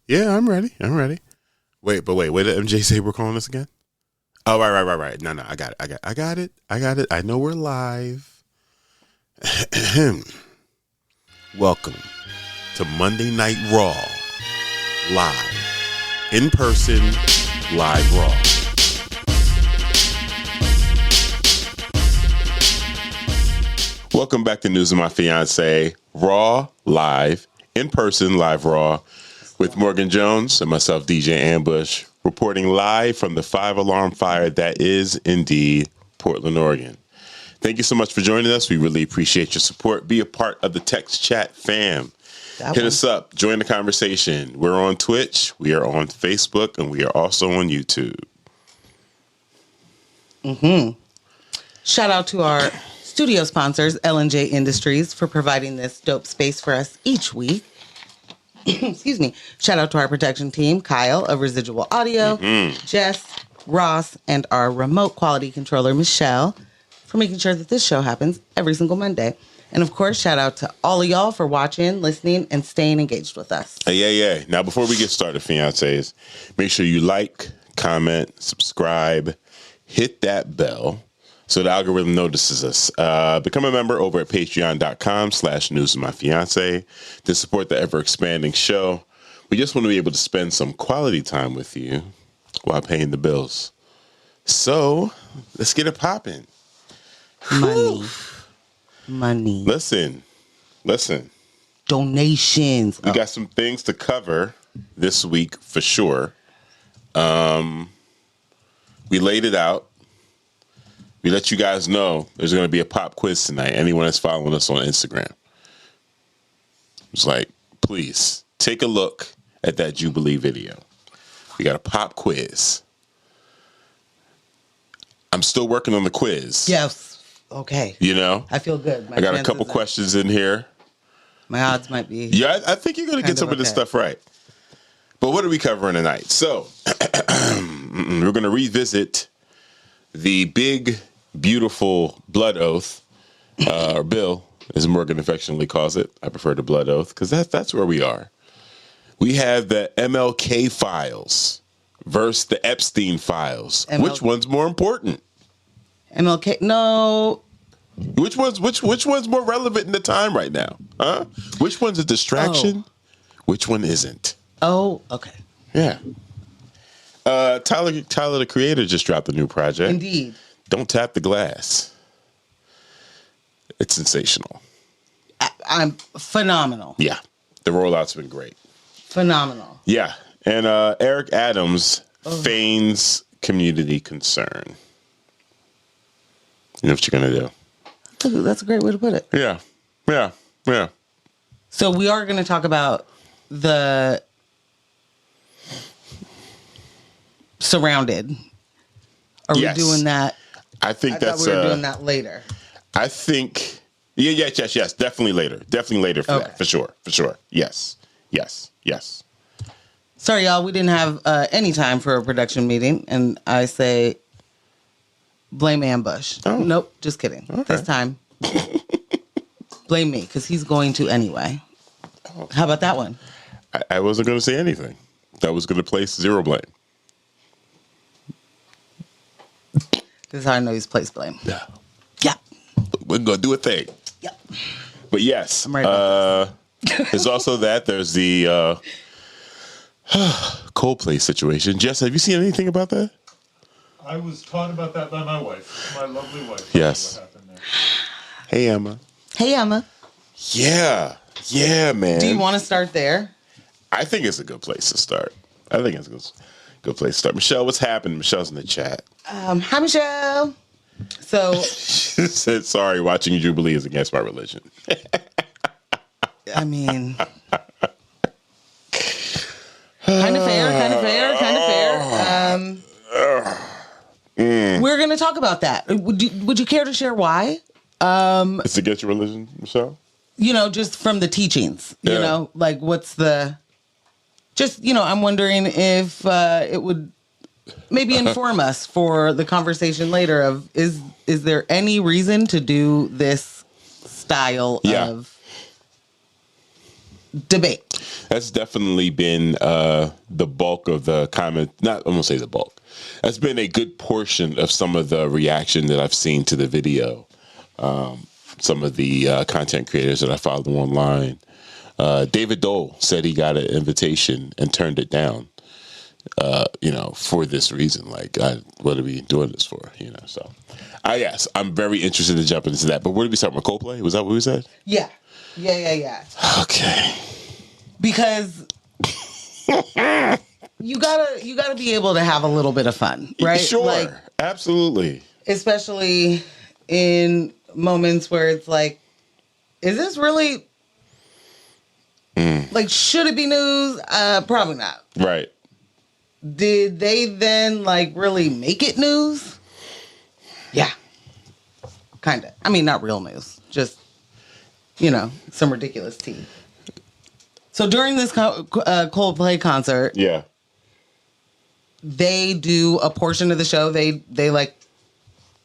Yeah, I'm ready. Wait, what did MJ say we're calling this again? Oh, right. No, I got it. I know we're live. Welcome to Monday Night Raw. Live. In person, live Raw. Welcome back to News of My Fiance. Raw, live, in person, live Raw. With Morgan Jones and myself, DJ Ambush, reporting live from the 5-alarm fire that is indeed Portland, Oregon. Thank you so much for joining us. We really appreciate your support. Be a part of the text chat fam. Hit us up. Join the conversation. We're on Twitch. We are on Facebook. And we are also on YouTube. Shout out to our studio sponsors, L&J Industries, for providing this dope space for us each week. Excuse me. Shout out to our production team, Kyle of Residual Audio, Jess, Ross, and our remote quality controller, Michelle, for making sure that this show happens every single Monday. And of course, shout out to all of y'all for watching, listening, and staying engaged with us. Yeah. Now, before we get started, fiancés, make sure you like, comment, subscribe, hit that bell so the algorithm notices us. Become a member over at patreon.com/newsofmyfiance to support the ever-expanding show. We just want to be able to spend some quality time with you while paying the bills. So, let's get it popping. Money. Listen. Donations. We got some things to cover this week for sure. We laid it out. We let you guys know there's going to be a pop quiz tonight. Anyone that's following us on Instagram. It's like, please take a look at that Jubilee video. We got a pop quiz. I'm still working on the quiz. Yes. Okay. You know? I feel good. I got a couple questions in here. My odds might be. Yeah, I think you're going to get some of this stuff right. But what are we covering tonight? So, we're going to revisit the big, beautiful blood oath, or bill, as Morgan affectionately calls it. I prefer the blood oath because that's where we are. We have the MLK files versus the Epstein files. Which one's more important? MLK? No. Which one's more relevant in the time right now? Huh? Which one's a distraction? Which one isn't? Oh, okay. Yeah. Tyler, the Creator, just dropped a new project. Indeed. Don't Tap the Glass. It's sensational. I'm phenomenal. Yeah. The rollout's been great. Phenomenal. Yeah. And Eric Adams, Feigns community concern. You know what you're going to do. That's a great way to put it. Yeah. So we are going to talk about the Surrounded. Are we doing that? I think I thought we were doing that later. I think, yes. Definitely later for that. For sure. Yes. Sorry, y'all. We didn't have any time for a production meeting. And I say, blame Ambush. Oh. Nope, just kidding. Okay. This time, blame me, because he's going to anyway. Oh. How about that one? I wasn't going to say anything. I was going to place zero blame. This is how I know he's placed blame. Yeah. We're going to do a thing. Yep. But yes. I'm right about this. There's also that. There's the ColdPlay situation. Jess, have you seen anything about that? I was taught about that by my wife, my lovely wife. Yes. What happened there. Hey, Emma. Yeah, man. Do you want to start there? I think it's a good place to start. Good place to start. Michelle, what's happening? Michelle's in the chat. Hi, Michelle. So she said, sorry, watching Jubilee is against my religion. I mean, kind of fair. We're going to talk about that. Would you care to share why? It's against your religion, Michelle? Just from the teachings, like what's the, I'm wondering if it would maybe inform us for the conversation later of, is there any reason to do this style of debate. That's definitely been the bulk of the comment. Not, I'm gonna say the bulk. That's been a good portion of some of the reaction that I've seen to the video. Some of the content creators that I follow online. David Dole said he got an invitation and turned it down. For this reason, like, what are we doing this for? So, yes, I'm very interested in jumping into that. But where did we start with ColdPlay? Was that what we said? Yeah. Okay. Because you gotta be able to have a little bit of fun, right? Sure. Like, absolutely. especially in moments where it's like, is this really like, should it be news? Probably not. Right. Did they then like really make it news? Yeah. Kind of. I mean, not real news. Just, some ridiculous tea. So during this Coldplay concert, Yeah. they do a portion of the show. They like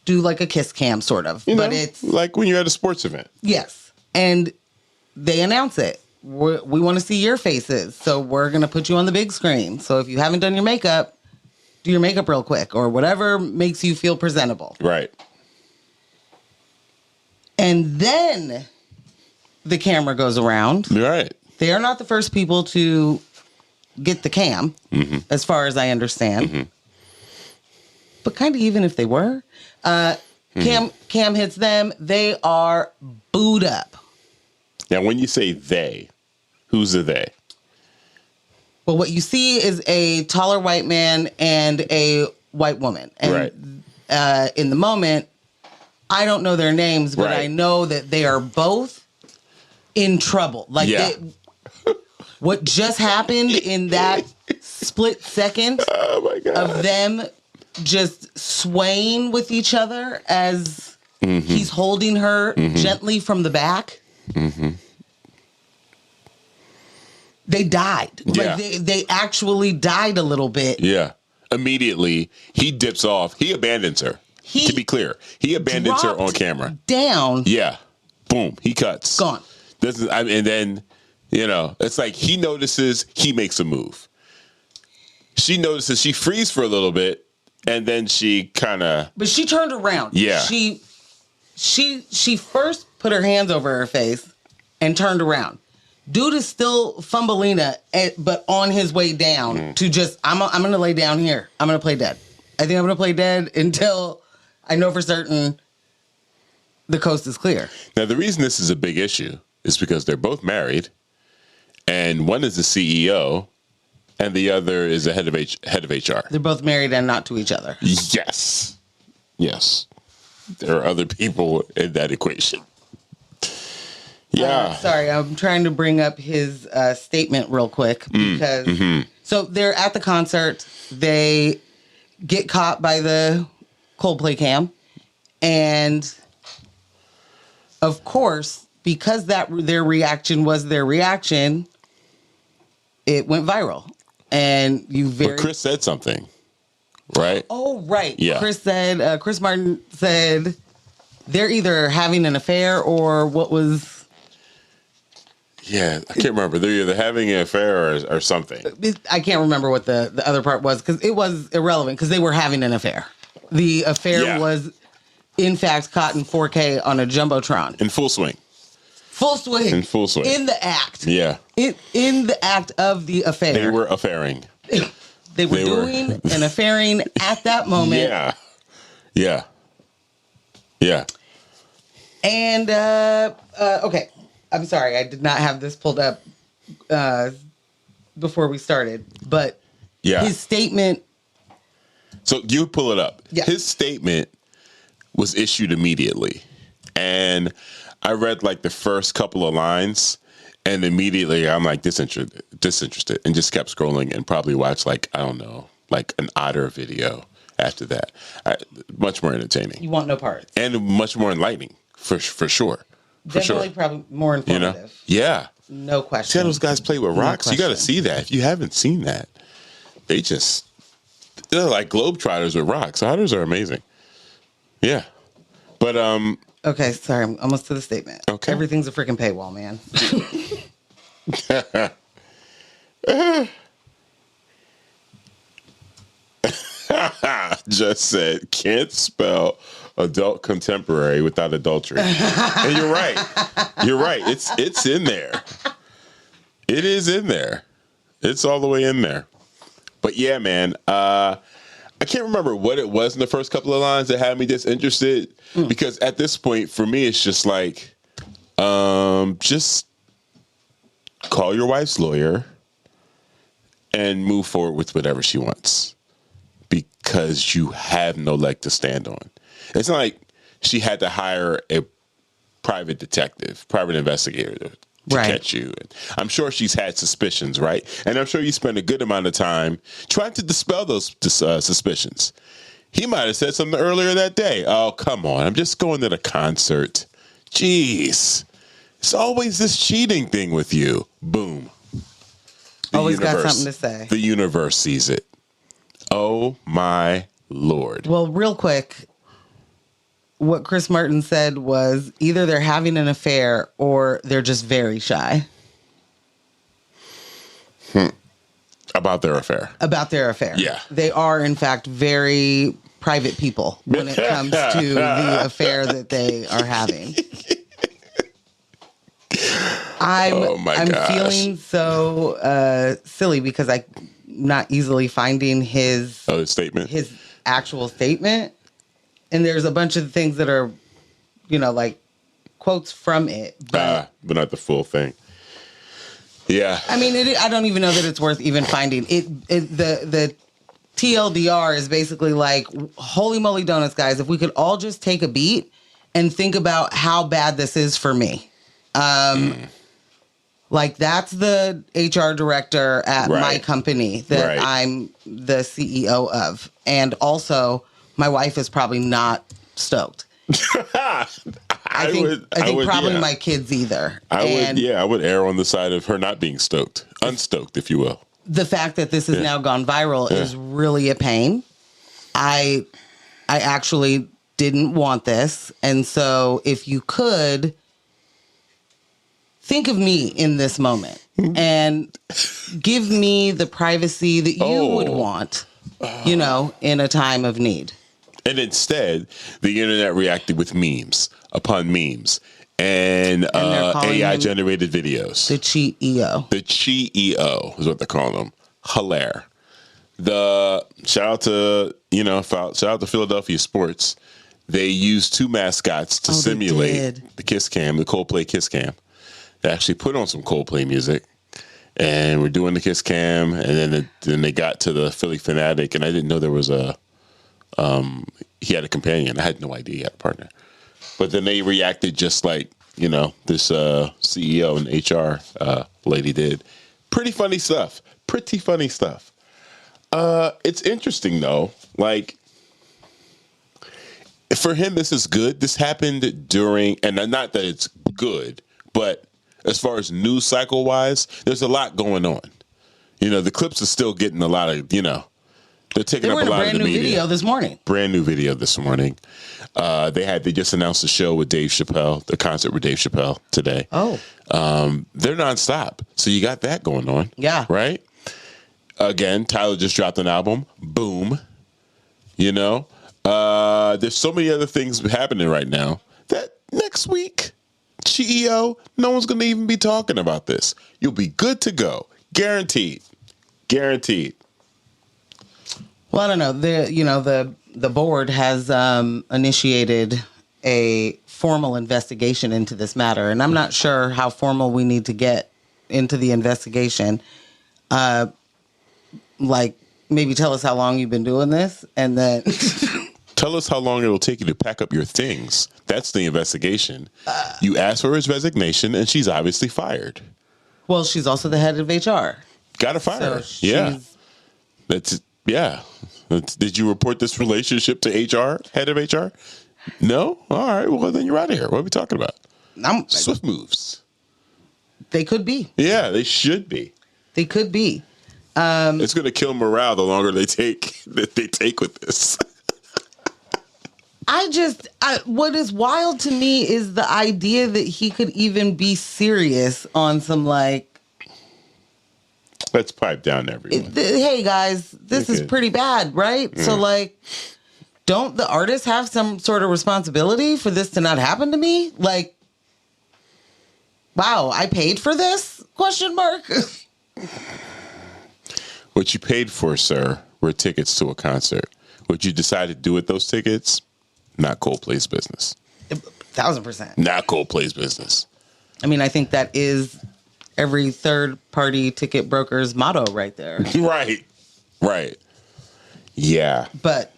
do like a kiss cam sort of, but it's like when you're at a sports event. yes, and they announce it. We want to see your faces, so we're gonna put you on the big screen. So if you haven't done your makeup, do your makeup real quick or whatever makes you feel presentable. Right. And then the camera goes around. Right. They are not the first people to get the cam, as far as I understand. But kind of even if they were, cam hits them. They are booed up. Now, when you say they, who's the they? Well, what you see is a taller white man and a white woman. And in the moment, I don't know their names, but I know that they are both in trouble. Like, what just happened in that split second of them just swaying with each other as he's holding her gently from the back. They died. Yeah. Like, they actually died a little bit. Yeah. Immediately, he dips off. He abandons her. To be clear, he abandons her on camera. Down. Yeah. Boom. He cuts. Gone. And then, it's like he notices, he makes a move. She notices, she frees for a little bit, and then she kind of... But she turned around. Yeah. She first put her hands over her face and turned around. Dude is still fumbling, but on his way down to just, I'm going to lay down here. I'm going to play dead. I think I'm going to play dead until I know for certain the coast is clear. Now, the reason this is a big issue is because they're both married, and one is the CEO, and the other is the head of HR. They're both married and not to each other. Yes. There are other people in that equation. Yeah. Sorry, I'm trying to bring up his statement real quick because so they're at the concert. They get caught by the Coldplay cam, and of course, because their reaction was their reaction, it went viral. And But Chris said something, right? Oh, right. Yeah. Chris Martin said they're either having an affair or what was... Yeah, I can't remember. They're either having an affair or something. I can't remember what the other part was because it was irrelevant because they were having an affair. The affair was, in fact, caught in 4K on a Jumbotron. In full swing. Full swing. In full swing. In the act. Yeah. In the act of the affair. They were affairing. They were doing an affairing at that moment. Yeah. And, okay. I'm sorry, I did not have this pulled up before we started, but his statement. So you pull it up. Yeah. His statement was issued immediately. And I read like the first couple of lines and immediately I'm like disinterested and just kept scrolling and probably watched like, I don't know, like an Otter video after that. Much more entertaining. You want no parts. And much more enlightening for sure. Definitely probably more informative. Yeah. No question. See how those guys play with rocks? You got to see that. If you haven't seen that, they're like globetrotters with rocks. Otters are amazing. Yeah. But, okay, sorry. I'm almost to the statement. Okay. Everything's a freaking paywall, man. Just said, can't spell adult contemporary without adultery. And you're right. You're right. It's in there. It is in there. It's all the way in there. But yeah, man, I can't remember what it was in the first couple of lines that had me disinterested. Because at this point, for me, it's just like, just call your wife's lawyer and move forward with whatever she wants. Because you have no leg to stand on. It's not like she had to hire a private detective, private investigator to catch you. I'm sure she's had suspicions, right? And I'm sure you spent a good amount of time trying to dispel those suspicions. He might have said something earlier that day. Oh, come on. I'm just going to the concert. Jeez. It's always this cheating thing with you. Boom. Always got something to say. The universe sees it. Oh, my Lord. Well, real quick, what Chris Martin said was either they're having an affair or they're just very shy. About their affair. About their affair. Yeah. They are, in fact, very private people when it comes to the affair that they are having. I'm feeling so silly because I'm not easily finding his statement, his actual statement. And there's a bunch of things that are, like quotes from it, but not the full thing. Yeah. I mean, I don't even know that it's worth even finding it. The TLDR is basically like, holy moly donuts, guys, if we could all just take a beat and think about how bad this is for me. Like, that's the HR director at my company that I'm the CEO of. And also, my wife is probably not stoked. I think probably my kids either. I would err on the side of her not being stoked. Unstoked, if you will. The fact that this has now gone viral is really a pain. I actually didn't want this. And so if you could think of me in this moment and give me the privacy that you would want, in a time of need. And instead, the internet reacted with memes upon memes and AI-generated videos. The Cheat EO. The Cheat EO is what they're calling them. Hilaire. Shout out to Philadelphia sports. They used two mascots to simulate the Kiss Cam, the ColdPlay Kiss Cam. They actually put on some ColdPlay music, and we're doing the Kiss Cam, and then they got to the Philly Fanatic, and I didn't know there was he had a companion. I had no idea he had a partner. But then they reacted just like, this CEO and HR lady did. Pretty funny stuff. It's interesting, though. Like, for him, this is good. This happened during, and not that it's good, but as far as news cycle wise, there's a lot going on. The clips are still getting a lot of, they're taking up a lot of the media. They were in a brand new video this morning. Brand new video this morning. They just announced a show with Dave Chappelle, the concert with Dave Chappelle today. Oh. They're nonstop. So you got that going on. Yeah. Right? Again, Tyler just dropped an album. Boom. There's so many other things happening right now that next week, CEO, no one's going to even be talking about this. You'll be good to go. Guaranteed. Well, I don't know. The board has initiated a formal investigation into this matter, and I'm not sure how formal we need to get into the investigation. Maybe tell us how long you've been doing this, and then tell us how long it'll take you to pack up your things. That's the investigation. You asked for his resignation, and she's obviously fired. Well, she's also the head of HR. Gotta fire her. Yeah. Did you report this relationship to HR, head of HR? No? All right. Well, then you're out of here. What are we talking about? Swift moves. They could be. Yeah, they should be. They could be. It's going to kill morale the longer they take with this. What is wild to me is the idea that he could even be serious on some Let's pipe down, everyone. Hey guys, this is pretty bad, right? So like, don't the artists have some sort of responsibility for this to not happen to me? Like, wow, I paid for this? Question mark. What you paid for, sir, were tickets to a concert. What you decided to do with those tickets, not Coldplay's business. 1000%. Not Coldplay's business. I mean, I think that is every third party ticket broker's motto right there. Right. Yeah. But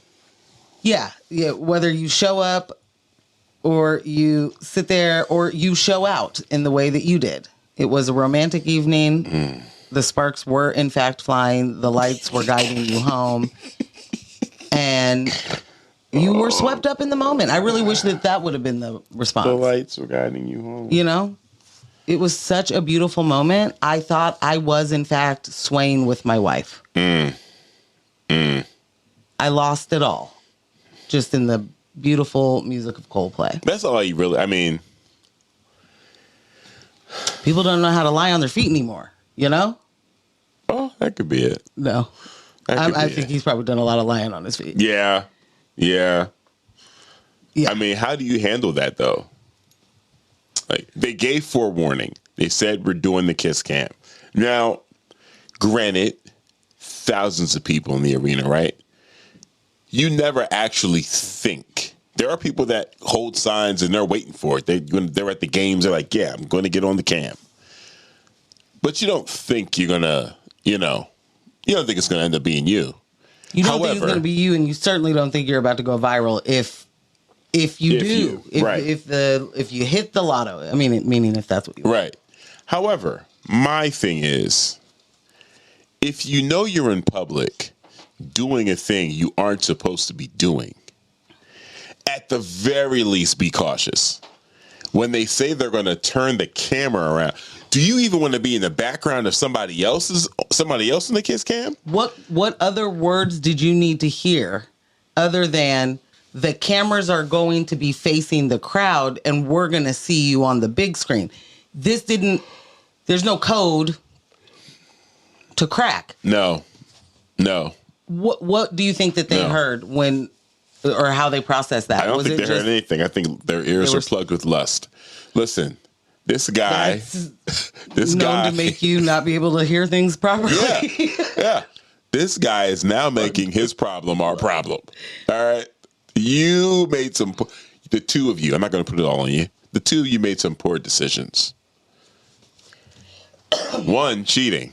yeah, whether you show up or you sit there or you show out in the way that you did. It was a romantic evening. The sparks were in fact flying. The lights were guiding you home. And you were swept up in the moment. I really wish that would have been the response. The lights were guiding you home. You know? It was such a beautiful moment. I thought I was, in fact, swaying with my wife. I lost it all. Just in the beautiful music of Coldplay. That's all you really, I mean. People don't know how to lie on their feet anymore, you know? Oh, that could be it. No. I think he's probably done a lot of lying on his feet. Yeah. Yeah. I mean, how do you handle that, though? Like, they gave forewarning. They said, we're doing the Kiss Cam. Now, granted, thousands of people in the arena, right? You never actually think. There are people that hold signs and they're waiting for it. They're at the games. They're like, yeah, I'm going to get on the cam. But you don't think you're going to, you don't think it's going to end up being you. You don't think it's going to be you, and you certainly don't think you're about to go viral if you do. If you hit the lotto. I mean, meaning if that's what you want. Right. However, my thing is, if you know you're in public doing a thing you aren't supposed to be doing, at the very least be cautious. When they say they're going to turn the camera around, do you even want to be in the background of somebody else in the Kiss Cam? What other words did you need to hear other than the cameras are going to be facing the crowd and we're going to see you on the big screen? There's no code to crack. No. What do you think that they heard when, or how they processed that? I don't think they heard anything. I think their ears are plugged with lust. Listen, this guy, known to make you not be able to hear things properly. Yeah. This guy is now making his problem our problem. All right. You made the two of you, I'm not going to put it all on you. The two of you made some poor decisions. One, cheating.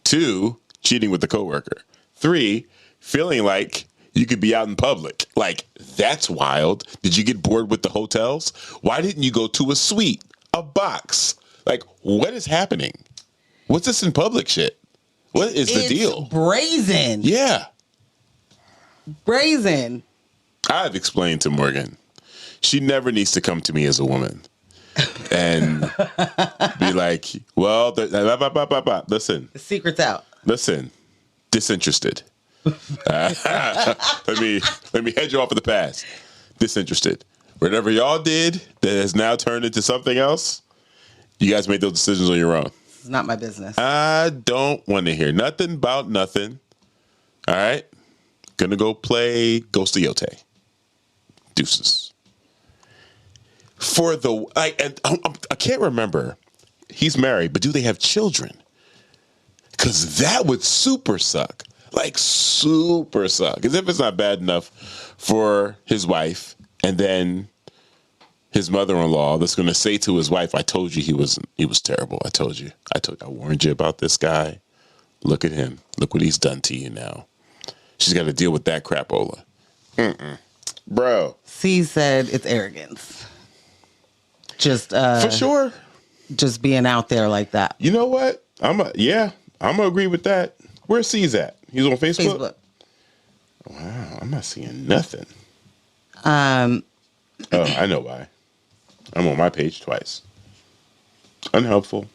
Two, cheating with the coworker. Three, feeling like you could be out in public. Like, that's wild. Did you get bored with the hotels? Why didn't you go to a suite, a box? Like, what is happening? What's this in public shit? What is the deal? Brazen. Yeah. Brazen. I've explained to Morgan, she never needs to come to me as a woman and be like, well, listen. The secret's out. Listen, disinterested. Let me head you off of the past. Disinterested. Whatever y'all did that has now turned into something else, you guys made those decisions on your own. It's not my business. I don't want to hear nothing about nothing. All right? Gonna go play Ghost of Yote. Deuces. I can't remember. He's married, but do they have children? Because that would super suck. Like, super suck. As if it's not bad enough for his wife and then his mother-in-law that's going to say to his wife, I told you he was terrible. I warned you about this guy. Look at him. Look what he's done to you now. She's got to deal with that crapola. Bro. C said it's arrogance. Just for sure. Just being out there like that. You know what? I'm gonna agree with that. Where's C's at? He's on Facebook? Wow, I'm not seeing nothing. Oh, I know why. I'm on my page twice. Unhelpful.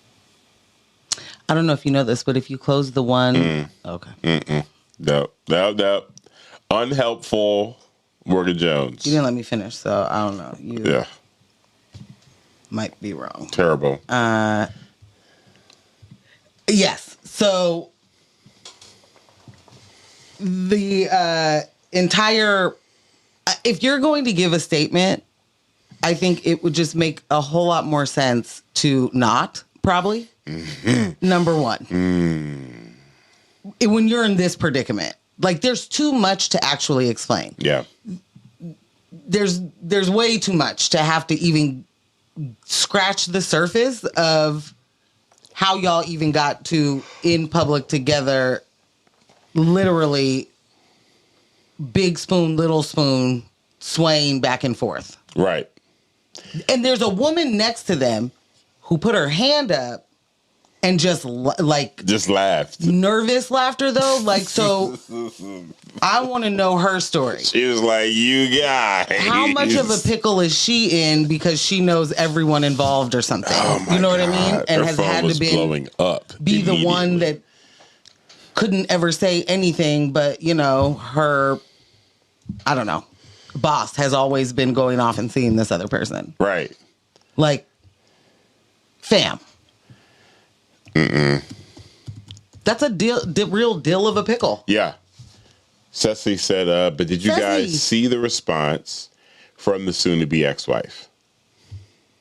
I don't know if you know this, but if you close the one, okay. No. Unhelpful. Morgan Jones. You didn't let me finish, so I don't know. You might be wrong. Terrible. Yes. So the entire, if you're going to give a statement, I think it would just make a whole lot more sense to not, probably. Number one. When you're in this predicament, like there's too much to actually explain. Yeah. There's way too much to have to even scratch the surface of how y'all even got to in public together, literally big spoon, little spoon, swaying back and forth. Right. And there's a woman next to them who put her hand up and just laughed. Nervous laughter though. Like, so I want to know her story. She was like, you guys. How much of a pickle is she in because she knows everyone involved or something? Oh my you know what I God. mean? And her has phone had was to blowing up be the one that couldn't ever say anything, but her, I don't know, boss has always been going off and seeing this other person. Right. Like, fam. That's a real deal of a pickle. Yeah. Cecily said, but did you guys see the response from the soon-to-be ex-wife?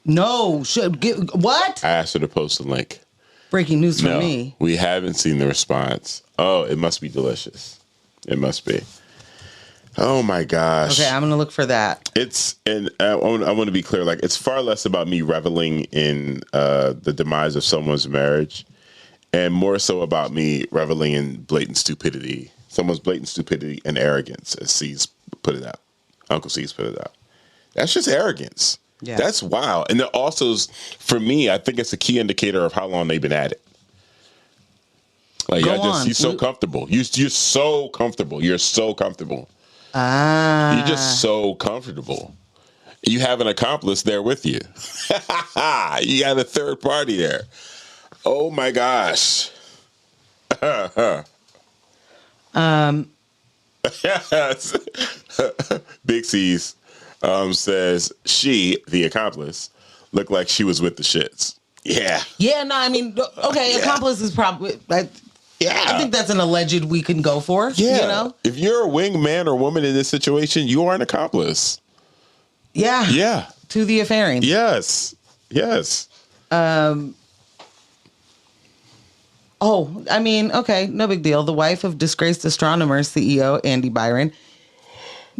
No. What? I asked her to post the link. Breaking news for me. We haven't seen the response. Oh, it must be delicious. It must be. Oh my gosh. Okay, I'm gonna look for that. I want to be clear. Like, it's far less about me reveling in the demise of someone's marriage, and more so about me reveling in blatant stupidity. Someone's blatant stupidity and arrogance, as C's put it out. Uncle C's put it out. That's just arrogance. Yeah. That's wild. And it also, for me, I think it's a key indicator of how long they've been at it. Like, you're so comfortable. You're so comfortable. You're so comfortable. You're just so comfortable. You have an accomplice there with you. You got a third party there. Oh my gosh. Big C's says she, the accomplice, looked like she was with the shits. Yeah. Yeah, no, I mean, okay, accomplice is probably... I think that's an alleged we can go for. Yeah. If you're a wingman or woman in this situation, you are an accomplice. Yeah. Yeah. To the affaring. Yes. Yes. Oh, I mean, okay, no big deal. The wife of disgraced astronomer CEO Andy Byron.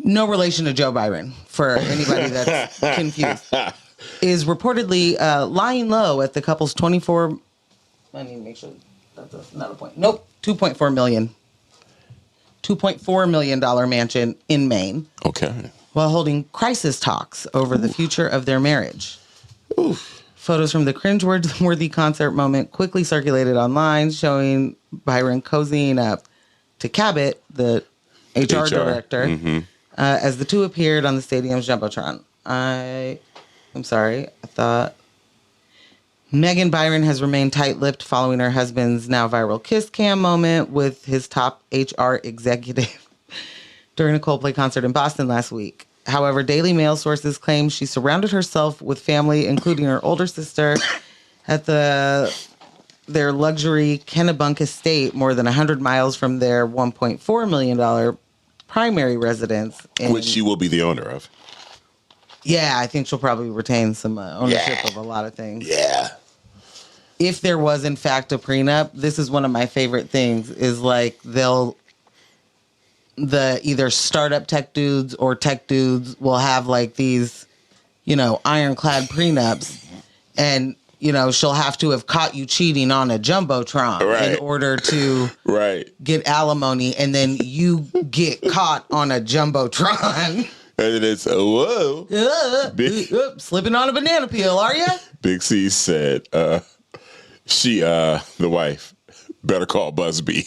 No relation to Joe Byron, for anybody that's confused. Is reportedly lying low at the couple's 24... I need to make sure... That's not a point. Nope. $2.4 million mansion in Maine. Okay. While holding crisis talks over the future of their marriage. Oof. Photos from the cringeworthy concert moment quickly circulated online, showing Byron cozying up to Cabot, the HR director, as the two appeared on the stadium's Jumbotron. I'm sorry. I thought... Megan Byron has remained tight-lipped following her husband's now viral kiss cam moment with his top HR executive during a ColdPlay concert in Boston last week. However, Daily Mail sources claim she surrounded herself with family, including her older sister, at their luxury Kennebunk estate, more than 100 miles from their $1.4 million primary residence. Which she will be the owner of. Yeah, I think she'll probably retain some ownership of a lot of things. Yeah. If there was, in fact, a prenup, this is one of my favorite things, is like the either startup tech dudes or tech dudes will have like these, ironclad prenups, and, she'll have to have caught you cheating on a Jumbotron in order to get alimony, and then you get caught on a Jumbotron. And it's, whoa. Slipping on a banana peel, are you? Big C said, the wife, better call Busby.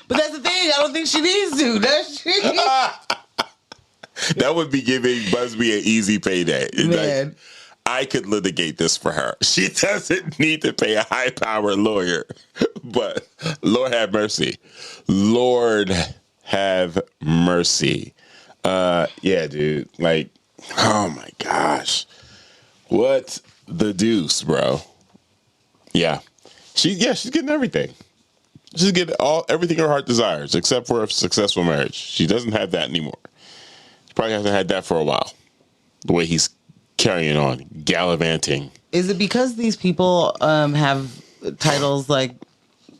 But that's the thing. I don't think she needs to, does she? That would be giving Busby an easy payday. Man. Like, I could litigate this for her. She doesn't need to pay a high-powered lawyer. But Lord have mercy. Lord have mercy. Yeah, dude. Like, oh my gosh. What the deuce, bro? Yeah. She's getting everything. Just get everything her heart desires, except for a successful marriage. She doesn't have that anymore. She probably hasn't had that for a while. The way he's carrying on, gallivanting. Is it because these people have titles like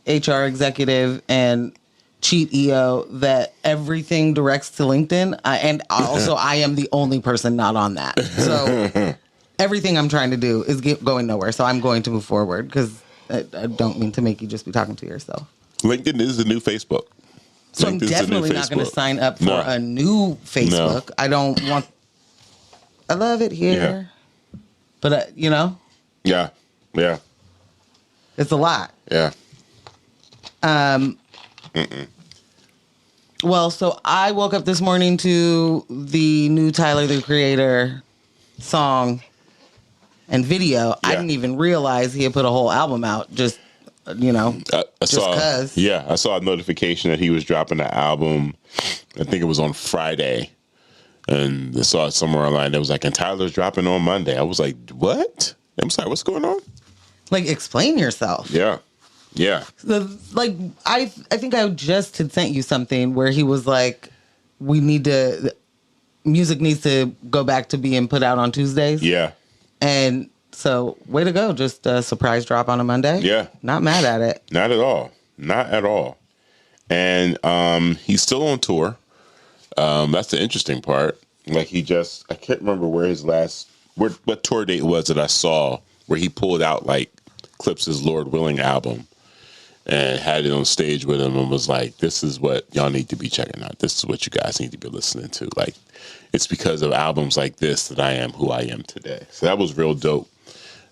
HR executive and cheat EO that everything directs to LinkedIn? And also, I am the only person not on that. So everything I'm trying to do is going nowhere. So I'm going to move forward because I don't mean to make you just be talking to yourself. LinkedIn is the new Facebook. So I'm definitely not going to sign up for a new Facebook. No. I don't want. I love it here, but Yeah. It's a lot. Yeah. Well, so I woke up this morning to the new Tyler, the Creator song and video. Yeah. I didn't even realize he had put a whole album out. Just I saw a notification that he was dropping the album. I think it was on Friday, and I saw it somewhere online. It was like, and Tyler's dropping on Monday. I was like, what? I'm sorry, what's going on? Like, explain yourself. Yeah. Like, I think I just had sent you something where he was like, music needs to go back to being put out on Tuesdays. Yeah. And so, way to go. Just a surprise drop on a Monday. Yeah. Not mad at it. Not at all. Not at all. And he's still on tour. That's the interesting part. Like, I can't remember what tour date was that I saw where he pulled out, like, clips his Lord Willing album and had it on stage with him and was like, this is what y'all need to be checking out. This is what you guys need to be listening to. Like, it's because of albums like this that I am who I am today. So that was real dope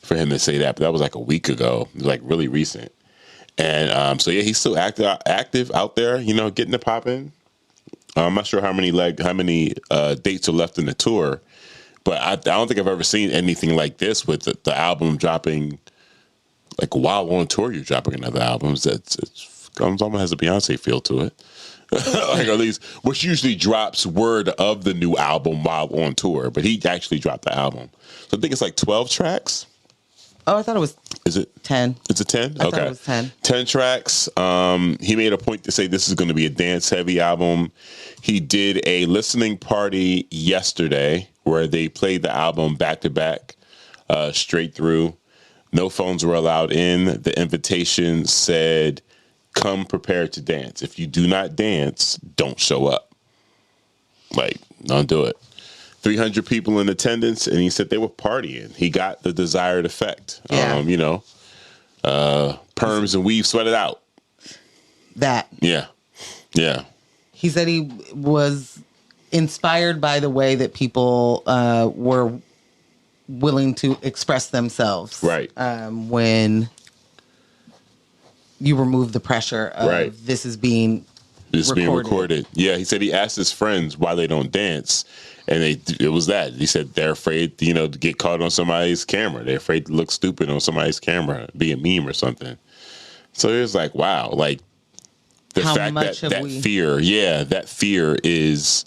for him to say that. But that was like a week ago. It was like really recent. And so, yeah, he's still active out there, getting it popping. I'm not sure how many dates are left in the tour, but I don't think I've ever seen anything like this with the album dropping. Like, while on tour, you're dropping another album. It almost has a Beyonce feel to it. Like, at least, which usually drops word of the new album while on tour, but he actually dropped the album. So I think it's like 12 tracks. Oh, I thought it was. Is it 10? It's a 10? I thought it was 10. 10 tracks. He made a point to say this is going to be a dance-heavy album. He did a listening party yesterday where they played the album back-to-back, straight through. No phones were allowed in. The invitation said, come prepared to dance. If you do not dance, don't show up. Like, don't do it. 300 people in attendance, and he said they were partying. He got the desired effect. Yeah. Perms and weave sweated out. That. Yeah. He said he was inspired by the way that people were willing to express themselves. Right. When you remove the pressure of this is being recorded. Yeah, he said he asked his friends why they don't dance, and it was that. He said they're afraid, to get caught on somebody's camera. They're afraid to look stupid on somebody's camera, be a meme or something. So it was like, wow, like the fact that fear is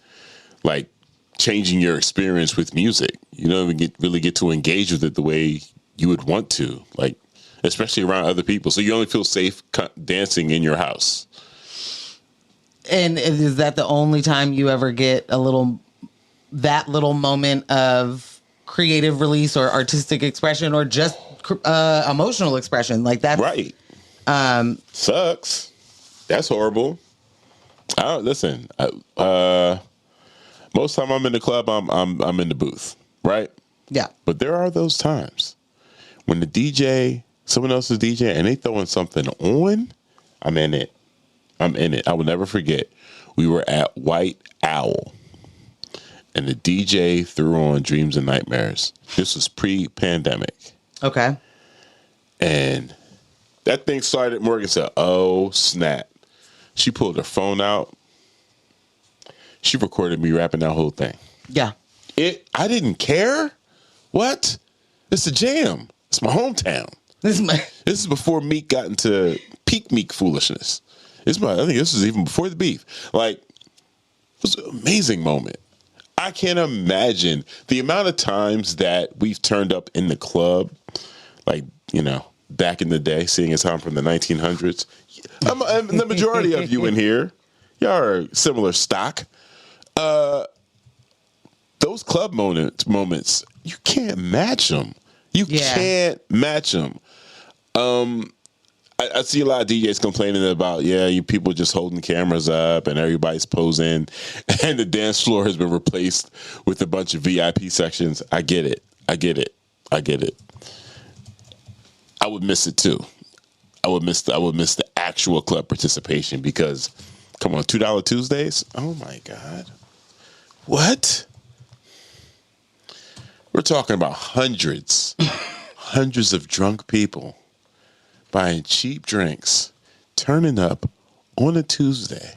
like changing your experience with music. You don't even really get to engage with it the way you would want to, like, especially around other people. So you only feel safe dancing in your house. And is that the only time you ever get that little moment of creative release or artistic expression or just emotional expression? Like, that's right. Sucks. That's horrible. Listen. Most time I'm in the club, I'm in the booth, right? Yeah. But there are those times when someone else is DJ, and they throwing something on. I'm in it. I will never forget. We were at White Owl, and the DJ threw on Dreams and Nightmares. This was pre-pandemic. Okay. And that thing started. Morgan said, "Oh snap!" She pulled her phone out. She recorded me rapping that whole thing. Yeah. I didn't care. What? It's a jam. It's my hometown. This is before Meek got into peak Meek foolishness. I think this was even before the beef. Like, it was an amazing moment. I can't imagine the amount of times that we've turned up in the club, like, back in the day, seeing as how I'm from the 1900s. The majority of you in here, y'all are similar stock. Those club moments, you can't match them. You can't match them. I see a lot of DJs complaining about, you people just holding cameras up and everybody's posing and the dance floor has been replaced with a bunch of VIP sections. I get it. I would miss it too. I would miss the actual club participation because, come on, $2 Tuesdays? Oh my God. What? We're talking about hundreds of drunk people buying cheap drinks, turning up on a Tuesday.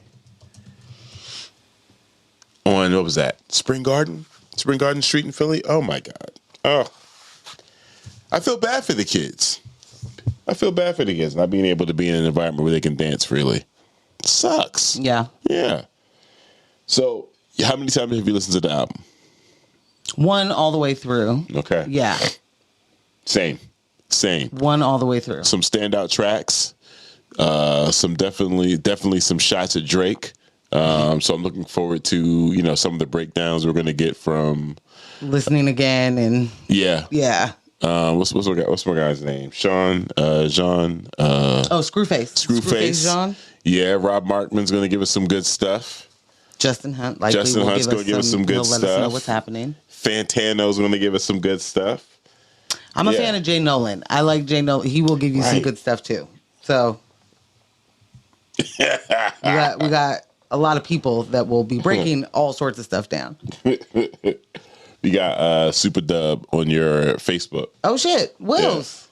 On, what was that? Spring Garden Street in Philly? Oh my God. Oh. I feel bad for the kids. Not being able to be in an environment where they can dance freely. It sucks. Yeah. Yeah. So, how many times have you listened to the album? One all the way through. Okay. Yeah. Same. One all the way through. Some standout tracks. Some definitely some shots at Drake. So I'm looking forward to, some of the breakdowns we're going to get from listening again and yeah. What's my guy's name? Jean. Screwface. Jean. Yeah, Rob Markman's going to give us some good stuff. Justin Hunt's going to give us some good stuff. Let us know what's happening. Fantano's going to give us some good stuff. I'm a fan of Jay Nolan. I like Jay Nolan. He will give you some good stuff too. So we got a lot of people that will be breaking all sorts of stuff down. You got Super Dub on your Facebook. Oh shit, Wills.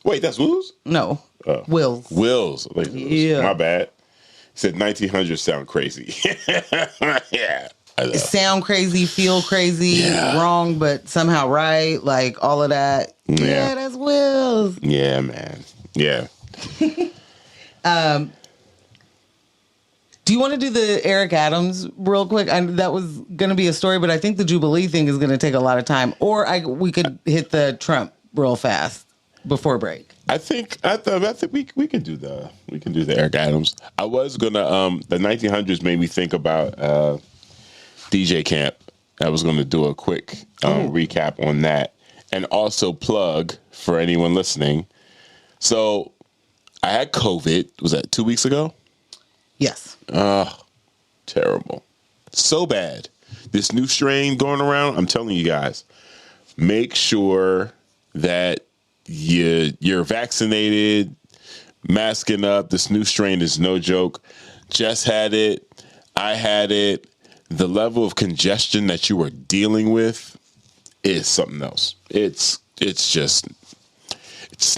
Yeah. Wait, that's Wills? No, Wills. Wills. Yeah, my bad. He said 1900 sound crazy. Yeah. Sound crazy, feel crazy, wrong, but somehow right, like all of that. Yeah, that's Wills. Yeah, man. Yeah. Do you want to do the Eric Adams real quick? That was going to be a story, but I think the Jubilee thing is going to take a lot of time. Or we could hit the Trump real fast before break. I think we can do the Eric Adams. I was gonna the 1900s made me think about DJ Camp. I was going to do a quick recap on that and also plug for anyone listening. So I had COVID. Was that 2 weeks ago? Yes. Terrible. So bad. This new strain going around, I'm telling you guys, make sure that you're vaccinated, masking up. This new strain is no joke. Jess had it. I had it. The level of congestion that you are dealing with is something else. It's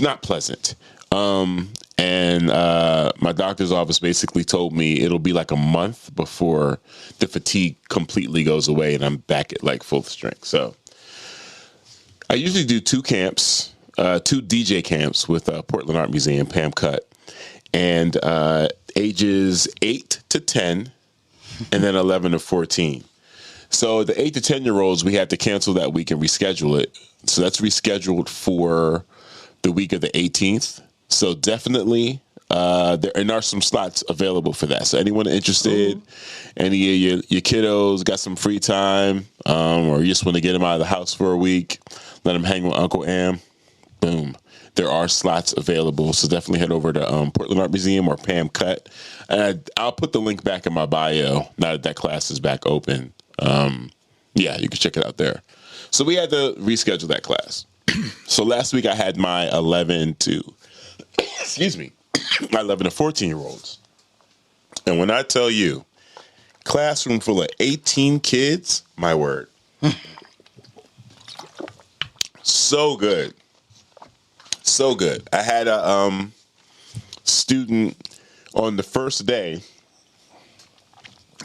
not pleasant. And my doctor's office basically told me it'll be like a month before the fatigue completely goes away and I'm back at like full strength. So I usually do two DJ camps with Portland Art Museum, Pam Cutt, and ages 8 to 10. And then 11 to 14. So the 8 to 10-year-olds, we had to cancel that week and reschedule it. So that's rescheduled for the week of the 18th. So definitely there are some slots available for that. So anyone interested, any of your kiddos got some free time, or you just want to get them out of the house for a week, let them hang with Uncle Am, boom. There are slots available, so definitely head over to Portland Art Museum or Pam Cutt. And I'll put the link back in my bio now that class is back open. You can check it out there. So we had to reschedule that class. So last week I had my 11 to 14-year-olds. And when I tell you, classroom full of 18 kids, my word. So good. So good. I had a student on the first day.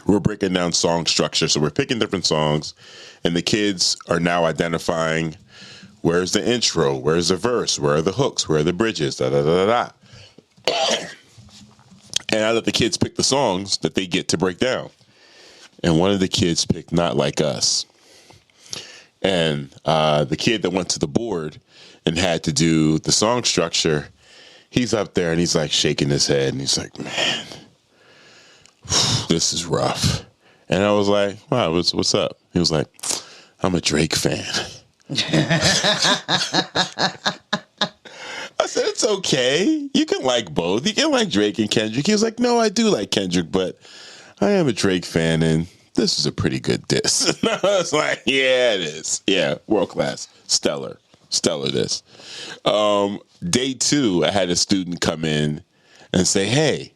We're breaking down song structure. So we're picking different songs, and the kids are now identifying where's the intro, where's the verse, where are the hooks, where are the bridges, da da da da. And I let the kids pick the songs that they get to break down. And one of the kids picked Not Like Us. And the kid that went to the board and had to do the song structure, he's up there and he's like shaking his head and he's like, man, this is rough. And I was like, wow, what's up? He was like, I'm a Drake fan. I said, it's okay. You can like both. You can like Drake and Kendrick. He was like, no, I do like Kendrick, but I am a Drake fan, and this is a pretty good diss. And I was like, yeah, it is. Yeah, world class. Stellar diss. Day 2, I had a student come in and say, hey,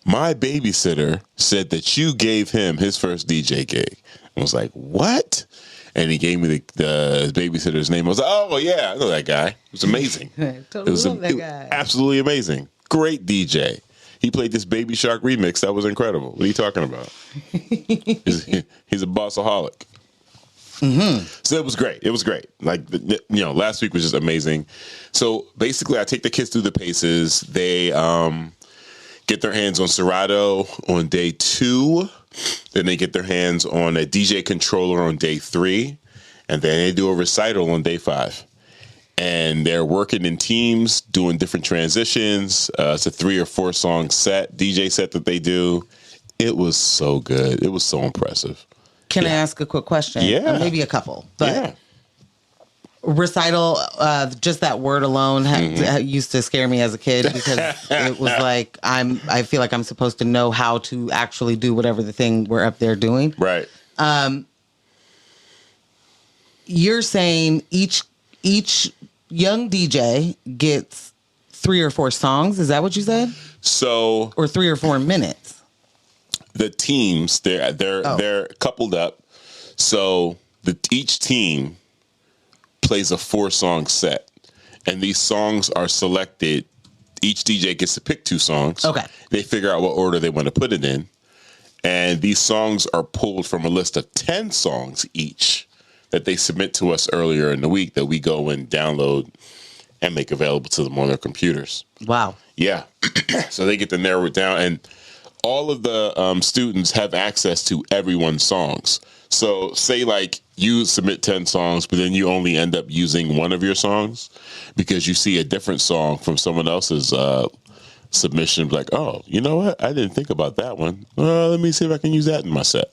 my babysitter said that you gave him his first DJ gig. I was like, what? And he gave me the babysitter's name. I was like, oh, well, yeah, I know that guy. It was amazing. Totally love that guy. Absolutely amazing. Great DJ. He played this Baby Shark remix. That was incredible. What are you talking about? He's a bossaholic. Mm-hmm. So it was great. It was great. Like, last week was just amazing. So basically, I take the kids through the paces. They get their hands on Serato on day 2. Then they get their hands on a DJ controller on day 3. And then they do a recital on day 5. And they're working in teams, doing different transitions. It's a 3 or 4 song set, DJ set that they do. It was so good. It was so impressive. Can I ask a quick question? Yeah. Maybe a couple. But recital, just that word alone used to scare me as a kid because it was like I feel like I'm supposed to know how to actually do whatever the thing we're up there doing. Right. You're saying each young DJ gets 3 or 4 songs. Is that what you said? So, or 3 or 4 minutes. The teams they're coupled up. So each team plays a 4-song set, and these songs are selected. Each DJ gets to pick 2 songs. Okay. They figure out what order they want to put it in, and these songs are pulled from a list of 10 songs each that they submit to us earlier in the week that we go and download and make available to them on their computers. Wow. Yeah. So they get to narrow it down, and all of the students have access to everyone's songs. So say like you submit 10 songs, but then you only end up using one of your songs because you see a different song from someone else's submission. Like, oh, you know what? I didn't think about that one. Let me see if I can use that in my set.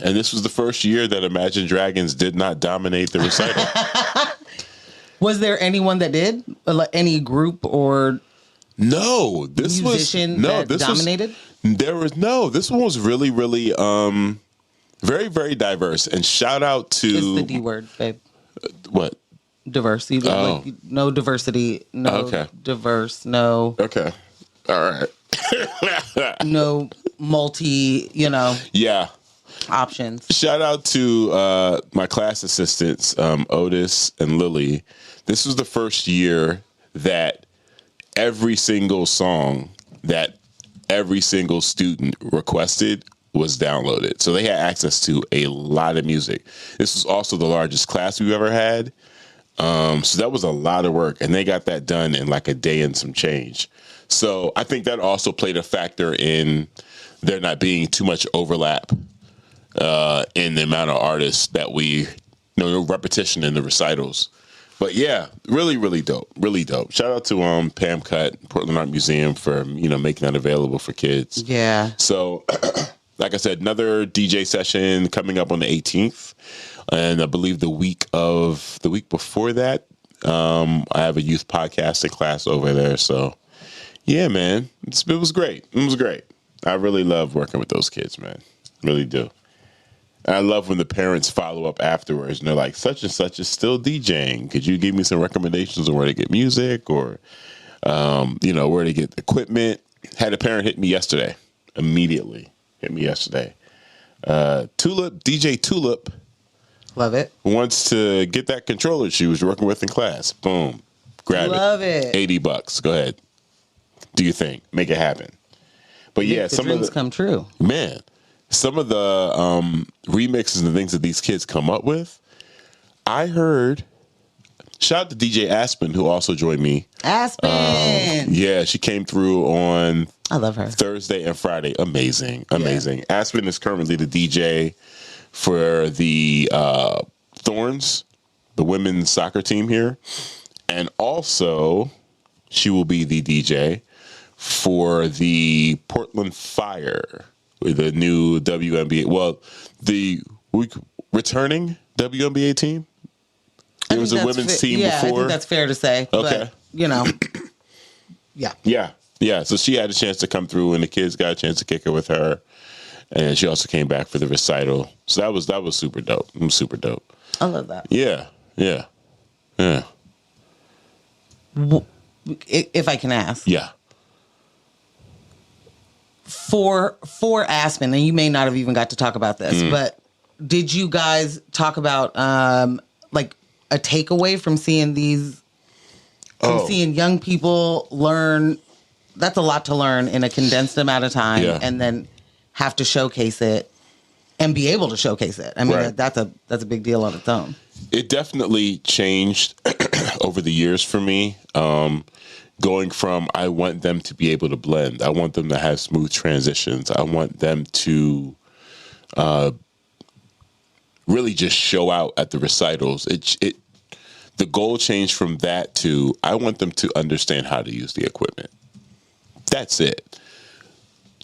And this was the first year that Imagine Dragons did not dominate the recital. Was there anyone that did? Any group or no? This musician was that dominated? This one was really, really, very, very diverse. And shout out to it's the D word, babe. What? Diverse. Like, no diversity. No diverse. No. Okay. All right. No multi. Yeah. Options. Shout out to my class assistants, Otis and Lily. This was the first year that every single song that every single student requested was downloaded. So they had access to a lot of music. This was also the largest class we've ever had. So that was a lot of work, and they got that done in like a day and some change. So I think that also played a factor in there not being too much overlap in the amount of artists that no repetition in the recitals. But yeah, really, really dope. Really dope. Shout out to Pam Cutt, Portland Art Museum for, making that available for kids. Yeah. So, like I said, another DJ session coming up on the 18th. And I believe the week before that, I have a youth podcasting class over there. So, yeah, man, it was great. It was great. I really love working with those kids, man. Really do. And I love when the parents follow up afterwards and they're like, such and such is still DJing. Could you give me some recommendations on where to get music or, where to get equipment? Had a parent hit me yesterday. Immediately hit me yesterday. DJ Tulip. Love it. Wants to get that controller she was working with in class. Boom. Grab it. Love it. $80. Go ahead. Do your thing. Make it happen. But yeah, some dreams come true. Man. Some of the remixes and things that these kids come up with, I heard. Shout out to DJ Aspen, who also joined me. Aspen! Yeah, she came through on I love her. Thursday and Friday. Amazing. Yeah. Aspen is currently the DJ for the Thorns, the women's soccer team here. And also, she will be the DJ for the Portland Fire, with the new WNBA. Well, the returning WNBA team. There was a women's team before. I think that's fair to say. Okay. But, you know, yeah. Yeah. Yeah. So she had a chance to come through, and the kids got a chance to kick it with her. And she also came back for the recital. So that was super dope. It was super dope. I love that. Yeah. Yeah. Yeah. If I can ask. Yeah. For Aspen, and you may not have even got to talk about this, but did you guys talk about like a takeaway from seeing seeing young people learn? That's a lot to learn in a condensed amount of time, and then have to showcase it and be able to showcase it. I mean, Right. that's a big deal on its own. It definitely changed over the years for me. Going from, I want them to be able to blend. I want them to have smooth transitions. I want them to really just show out at the recitals. The goal changed from that to, I want them to understand how to use the equipment. That's it.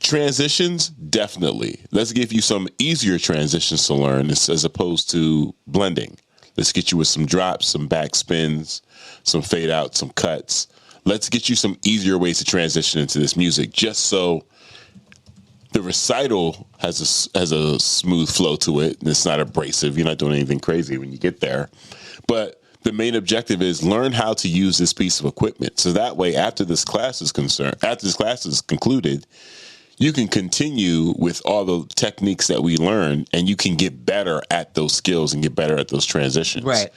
Transitions, definitely. Let's give you some easier transitions to learn as opposed to blending. Let's get you with some drops, some back spins, some fade out, some cuts. Let's get you some easier ways to transition into this music, just so the recital has a smooth flow to it, and it's not abrasive. You're not doing anything crazy when you get there. But the main objective is learn how to use this piece of equipment, so that way, after this class is concluded, you can continue with all the techniques that we learned, and you can get better at those skills and get better at those transitions. Right.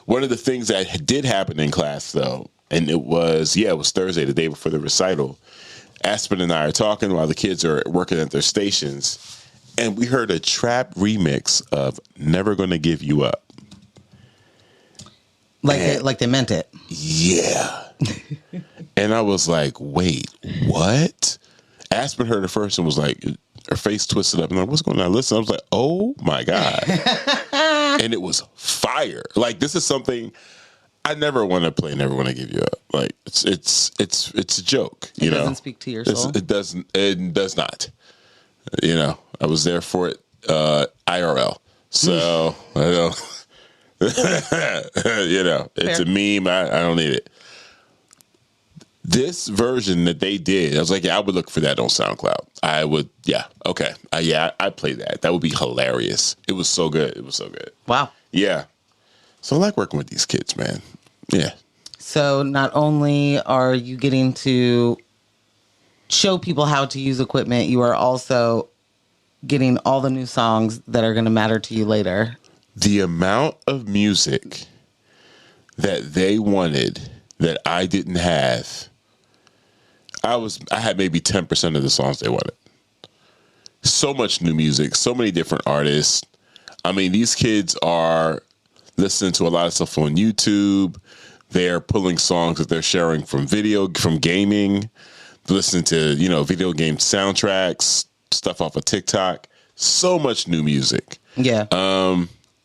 One of the things that did happen in class, though, and it was Thursday, the day before the recital, Aspen and I are talking while the kids are working at their stations, and we heard a trap remix of Never Gonna Give You Up. Like they meant it. Yeah. And I was like, wait, what? Aspen heard it first and was like, her face twisted up, and I'm like, what's going on? Listen, I was like, oh my God. And it was fire. Like, this is something I never want to play, never want to give you up. Like, it's a joke, you know? It doesn't speak to your soul. It does not. You know, I was there for it, IRL. So, I don't, you know, it's Fair. a meme. I don't need it. This version that they did, I was like, yeah, I would look for that on SoundCloud. I would, yeah, okay. I'd play that. That would be hilarious. It was so good. It was so good. Wow. Yeah. So I like working with these kids, man. Yeah. So not only are you getting to show people how to use equipment, you are also getting all the new songs that are going to matter to you later. The amount of music that they wanted that I didn't have, I had maybe 10% of the songs they wanted. So much new music, so many different artists. I mean, these kids are listening to a lot of stuff on YouTube. They're pulling songs that they're sharing from gaming, listening to, video game soundtracks, stuff off of TikTok. So much new music. Yeah.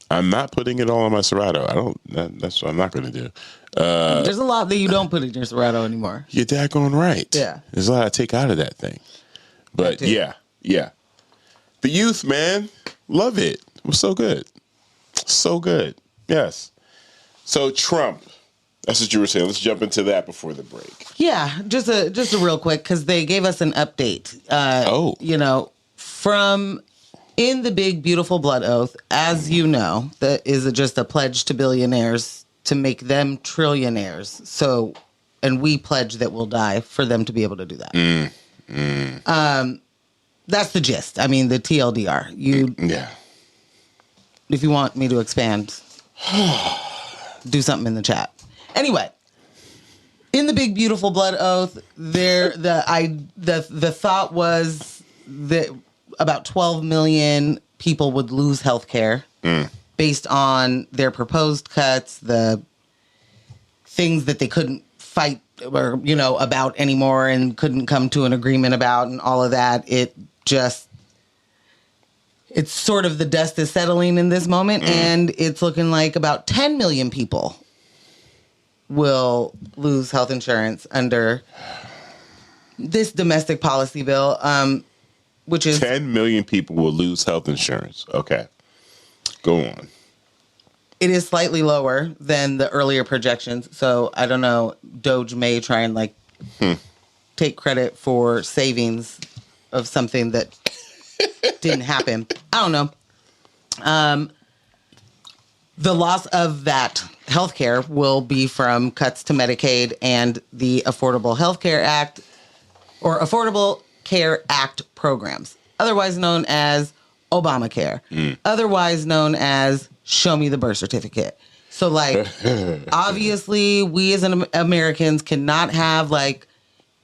I'm not putting it all on my Serato. That's what I'm not going to do. There's a lot that you don't put in your Serato anymore. You're daggone right. Yeah. There's a lot I take out of that thing. But yeah. The youth, man, love it. It was so good. So good. Yes. So Trump, that's what you were saying. Let's jump into that before the break. Yeah, just a real quick, because they gave us an update. From in the big, beautiful blood oath, as you know, that is just a pledge to billionaires to make them trillionaires. So, and we pledge that we'll die for them to be able to do that. That's the gist. I mean, the TLDR. Yeah. If you want me to expand, do something in the chat. Anyway, in the big, beautiful blood oath, the thought was that about 12 million people would lose health care based on their proposed cuts, the things that they couldn't fight or, about anymore and couldn't come to an agreement about and all of that. It just, it's sort of the dust is settling in this moment, and it's looking like about 10 million people will lose health insurance under this domestic policy bill, which is 10 million people will lose health insurance. Okay. Go on. it is slightly lower than the earlier projections. So I don't know. Doge may try and like take credit for savings of something that didn't happen. I don't know. The loss of that healthcare will be from cuts to Medicaid and the Affordable Health Care Act or Affordable Care Act programs, otherwise known as Obamacare, otherwise known as Show Me the Birth Certificate. So, like, obviously, we as Americans cannot have, like,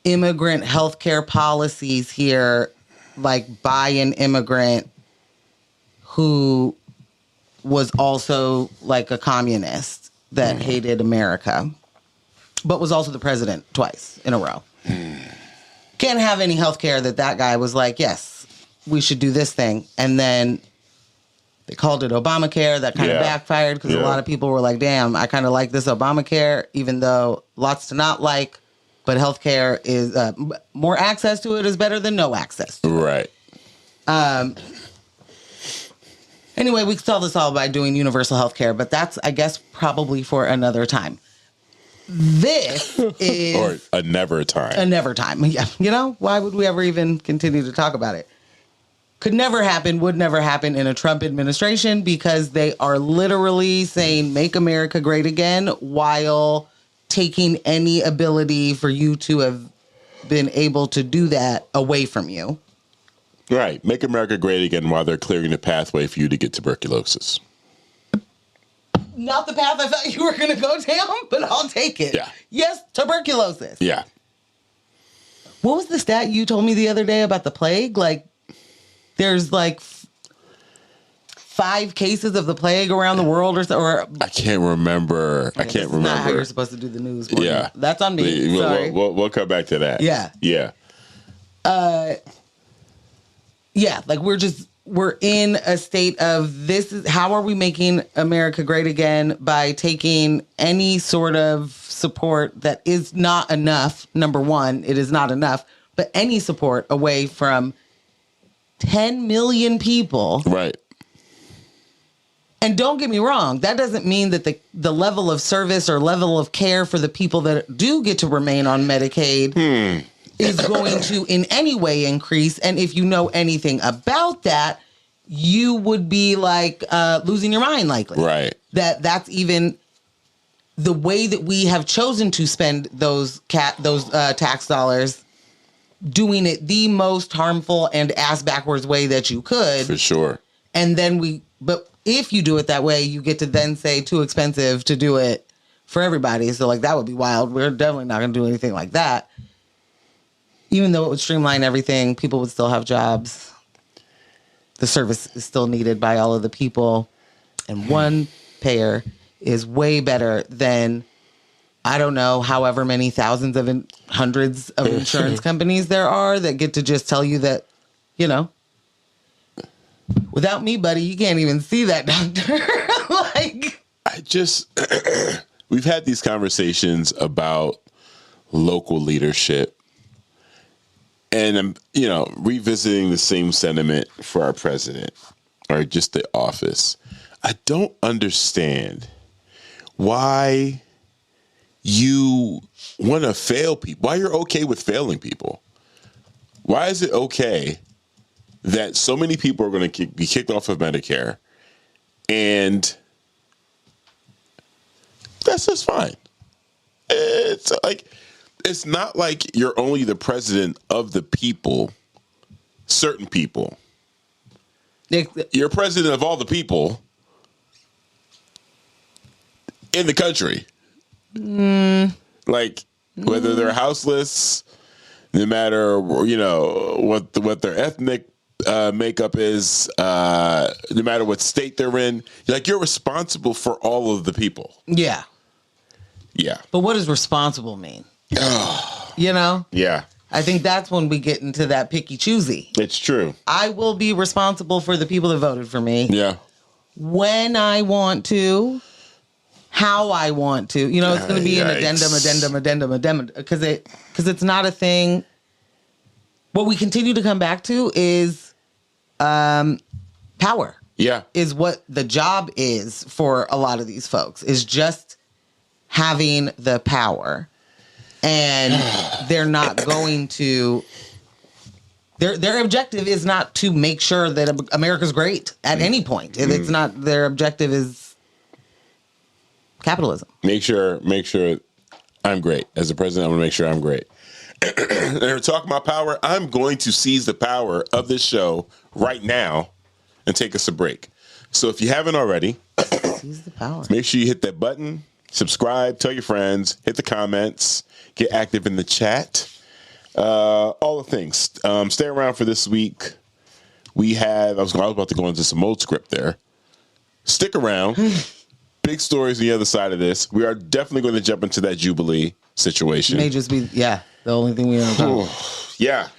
immigrant healthcare policies here, like, by an immigrant who was also, like, a communist that hated America, but was also the president twice in a row. Can't have any healthcare that guy was like, yes, we should do this thing. And then they called it Obamacare. That kind of backfired because a lot of people were like, damn, I kind of like this Obamacare, even though lots to not like. But healthcare is more access to it is better than no access to it. Right. Anyway, we solve this all by doing universal healthcare, but that's, I guess, probably for another time. This is... Or a never time. A never time. Yeah. You know, why would we ever even continue to talk about it? Could never happen, would never happen in a Trump administration because they are literally saying, make America great again, while taking any ability for you to have been able to do that away from you. Right. Make America great again while they're clearing the pathway for you to get tuberculosis. Not the path I thought you were going to go down, but I'll take it. Yeah. Yes, tuberculosis. Yeah. What was the stat you told me the other day about the plague? Like, there's like 5 cases of the plague around the world or so. Or I can't remember. I can't remember. Not how you're supposed to do the news. Morgan. Yeah. That's on me. Sorry. We'll come back to that. Yeah. Yeah. Yeah, like we're in a state of this is how are we making America great again by taking any sort of support that is not enough. Number one, it is not enough, but any support away from 10 million people. Right. And don't get me wrong, that doesn't mean that the level of service or level of care for the people that do get to remain on Medicaid is going to in any way increase. And if you know anything about that, you would be like losing your mind likely. Right. That's even the way that we have chosen to spend those tax dollars, doing it the most harmful and ass backwards way that you could. For sure. And then but if you do it that way, you get to then say too expensive to do it for everybody. So like that would be wild. We're definitely not going to do anything like that. Even though it would streamline everything, people would still have jobs. The service is still needed by all of the people. And one payer is way better than, I don't know, however many thousands of hundreds of insurance companies there are that get to just tell you that, you know, without me, buddy, you can't even see that doctor. We've had these conversations about local leadership. And I'm, revisiting the same sentiment for our president or just the office. I don't understand why you want to fail people, why you're okay with failing people. Why is it okay that so many people are going to be kicked off of Medicare and that's just fine? It's not like you're only the president of the people, certain people. You're president of all the people in the country. Like, whether they're houseless, no matter, what their ethnic makeup is, no matter what state they're in, you're responsible for all of the people. Yeah. Yeah. But what does responsible mean? Oh. You know? Yeah. I think that's when we get into that picky choosy. It's true. I will be responsible for the people that voted for me. Yeah. When I want to, how I want to. You know, it's going to be an addendum, because it's not a thing. What we continue to come back to is power. Yeah. Is what the job is for a lot of these folks, is just having the power. And they're not going to, their objective is not to make sure that America's great at any point. It's not, their objective is capitalism. Make sure I'm great. As a president, I want to make sure I'm great. And we're talking about power. I'm going to seize the power of this show right now and take us a break. So if you haven't already, Seize the power. Make sure you hit that button, subscribe, tell your friends, hit the comments, get active in the chat, all the things. Stay around for this week. I was about to go into some old script there. Stick around. Big stories on the other side of this. We are definitely going to jump into that Jubilee situation. It may just be, the only thing we know about. Yeah.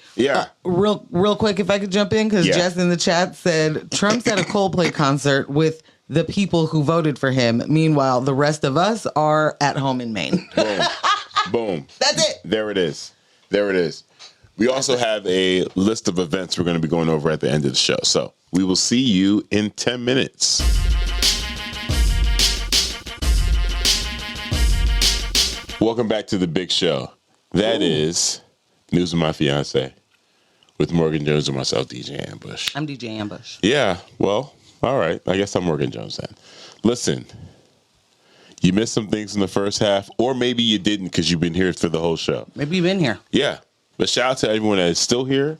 Real quick, if I could jump in, because Jess in the chat said Trump's at a ColdPlay concert with the people who voted for him. Meanwhile, the rest of us are at home in Maine. Boom. That's it. There it is. We also have a list of events we're going to be going over at the end of the show. So we will see you in 10 minutes. Welcome back to the big show. That is News of My Fiance with Morgan Jones and myself, DJ Ambush. I'm DJ Ambush. Yeah, well, all right. I guess I'm Morgan Jones then. Listen, you missed some things in the first half, or maybe you didn't because you've been here for the whole show. Maybe you've been here. Yeah, but shout out to everyone that is still here.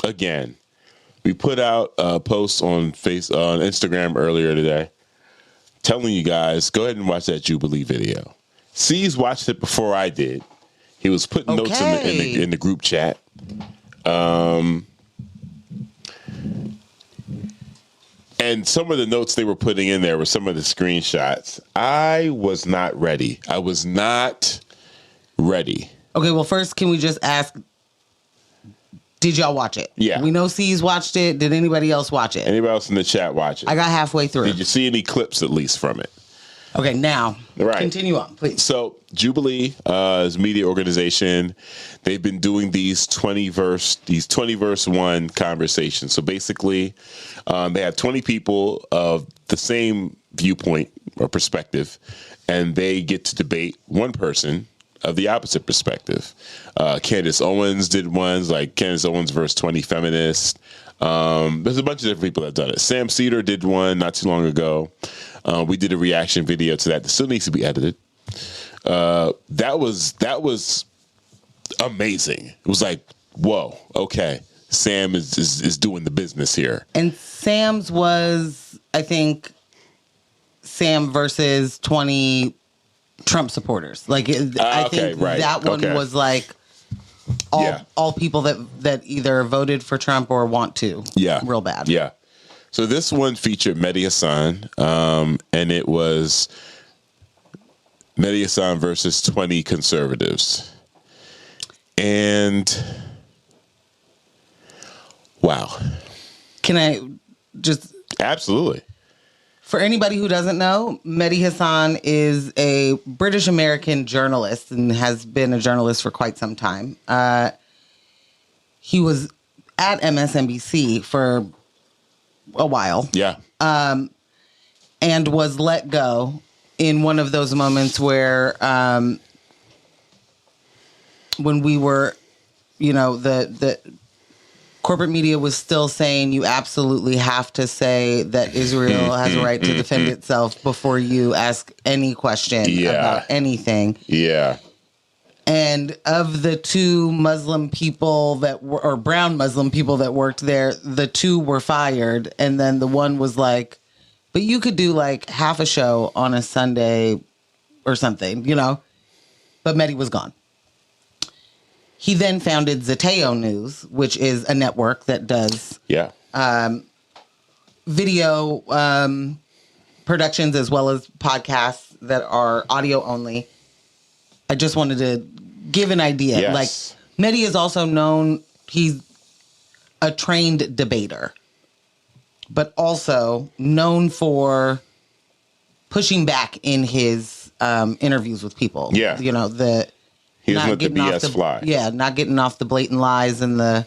Again, we put out a post on Instagram earlier today telling you guys, go ahead and watch that Jubilee video. C's watched it before I did. He was putting notes in the group chat. And some of the notes they were putting in there were some of the screenshots. I was not ready. Okay, well, first, can we just ask, did y'all watch it? Yeah. We know C's watched it. Did anybody else watch it? Anybody else in the chat watch it? I got halfway through. Did you see any clips at least from it? Okay, now, continue on, please. So Jubilee is a media organization. They've been doing these 20 verse 1 conversations. So basically, they have 20 people of the same viewpoint or perspective, and they get to debate one person of the opposite perspective. Candace Owens did ones like Candace Owens versus 20 feminists. There's a bunch of different people that have done it. Sam Cedar did one not too long ago. We did a reaction video to that. It still needs to be edited. That was amazing. It was like, whoa, okay. Sam is doing the business here. And Sam's was, I think, Sam versus 20 Trump supporters. Like, I think that one was like all people that either voted for Trump or want to. Yeah. Real bad. Yeah. So this one featured Mehdi Hassan, and it was Mehdi Hassan versus 20 conservatives. And wow. Can I just... Absolutely. For anybody who doesn't know, Mehdi Hassan is a British-American journalist and has been a journalist for quite some time. He was at MSNBC for a while. Yeah. And was let go in one of those moments where when we were, the corporate media was still saying you absolutely have to say that Israel has a right to defend itself before you ask any question about anything. Yeah. And of the two Muslim people or brown Muslim people that worked there, the two were fired. And then the one was like, but you could do like half a show on a Sunday or something, But Mehdi was gone. He then founded Zateo News, which is a network that does video productions as well as podcasts that are audio only. I just wanted to give an idea, Yes. like Mehdi is also known, he's a trained debater, but also known for pushing back in his interviews with people. Yeah. You know, He doesn't let the getting off BS fly. Yeah, not getting off the blatant lies and the,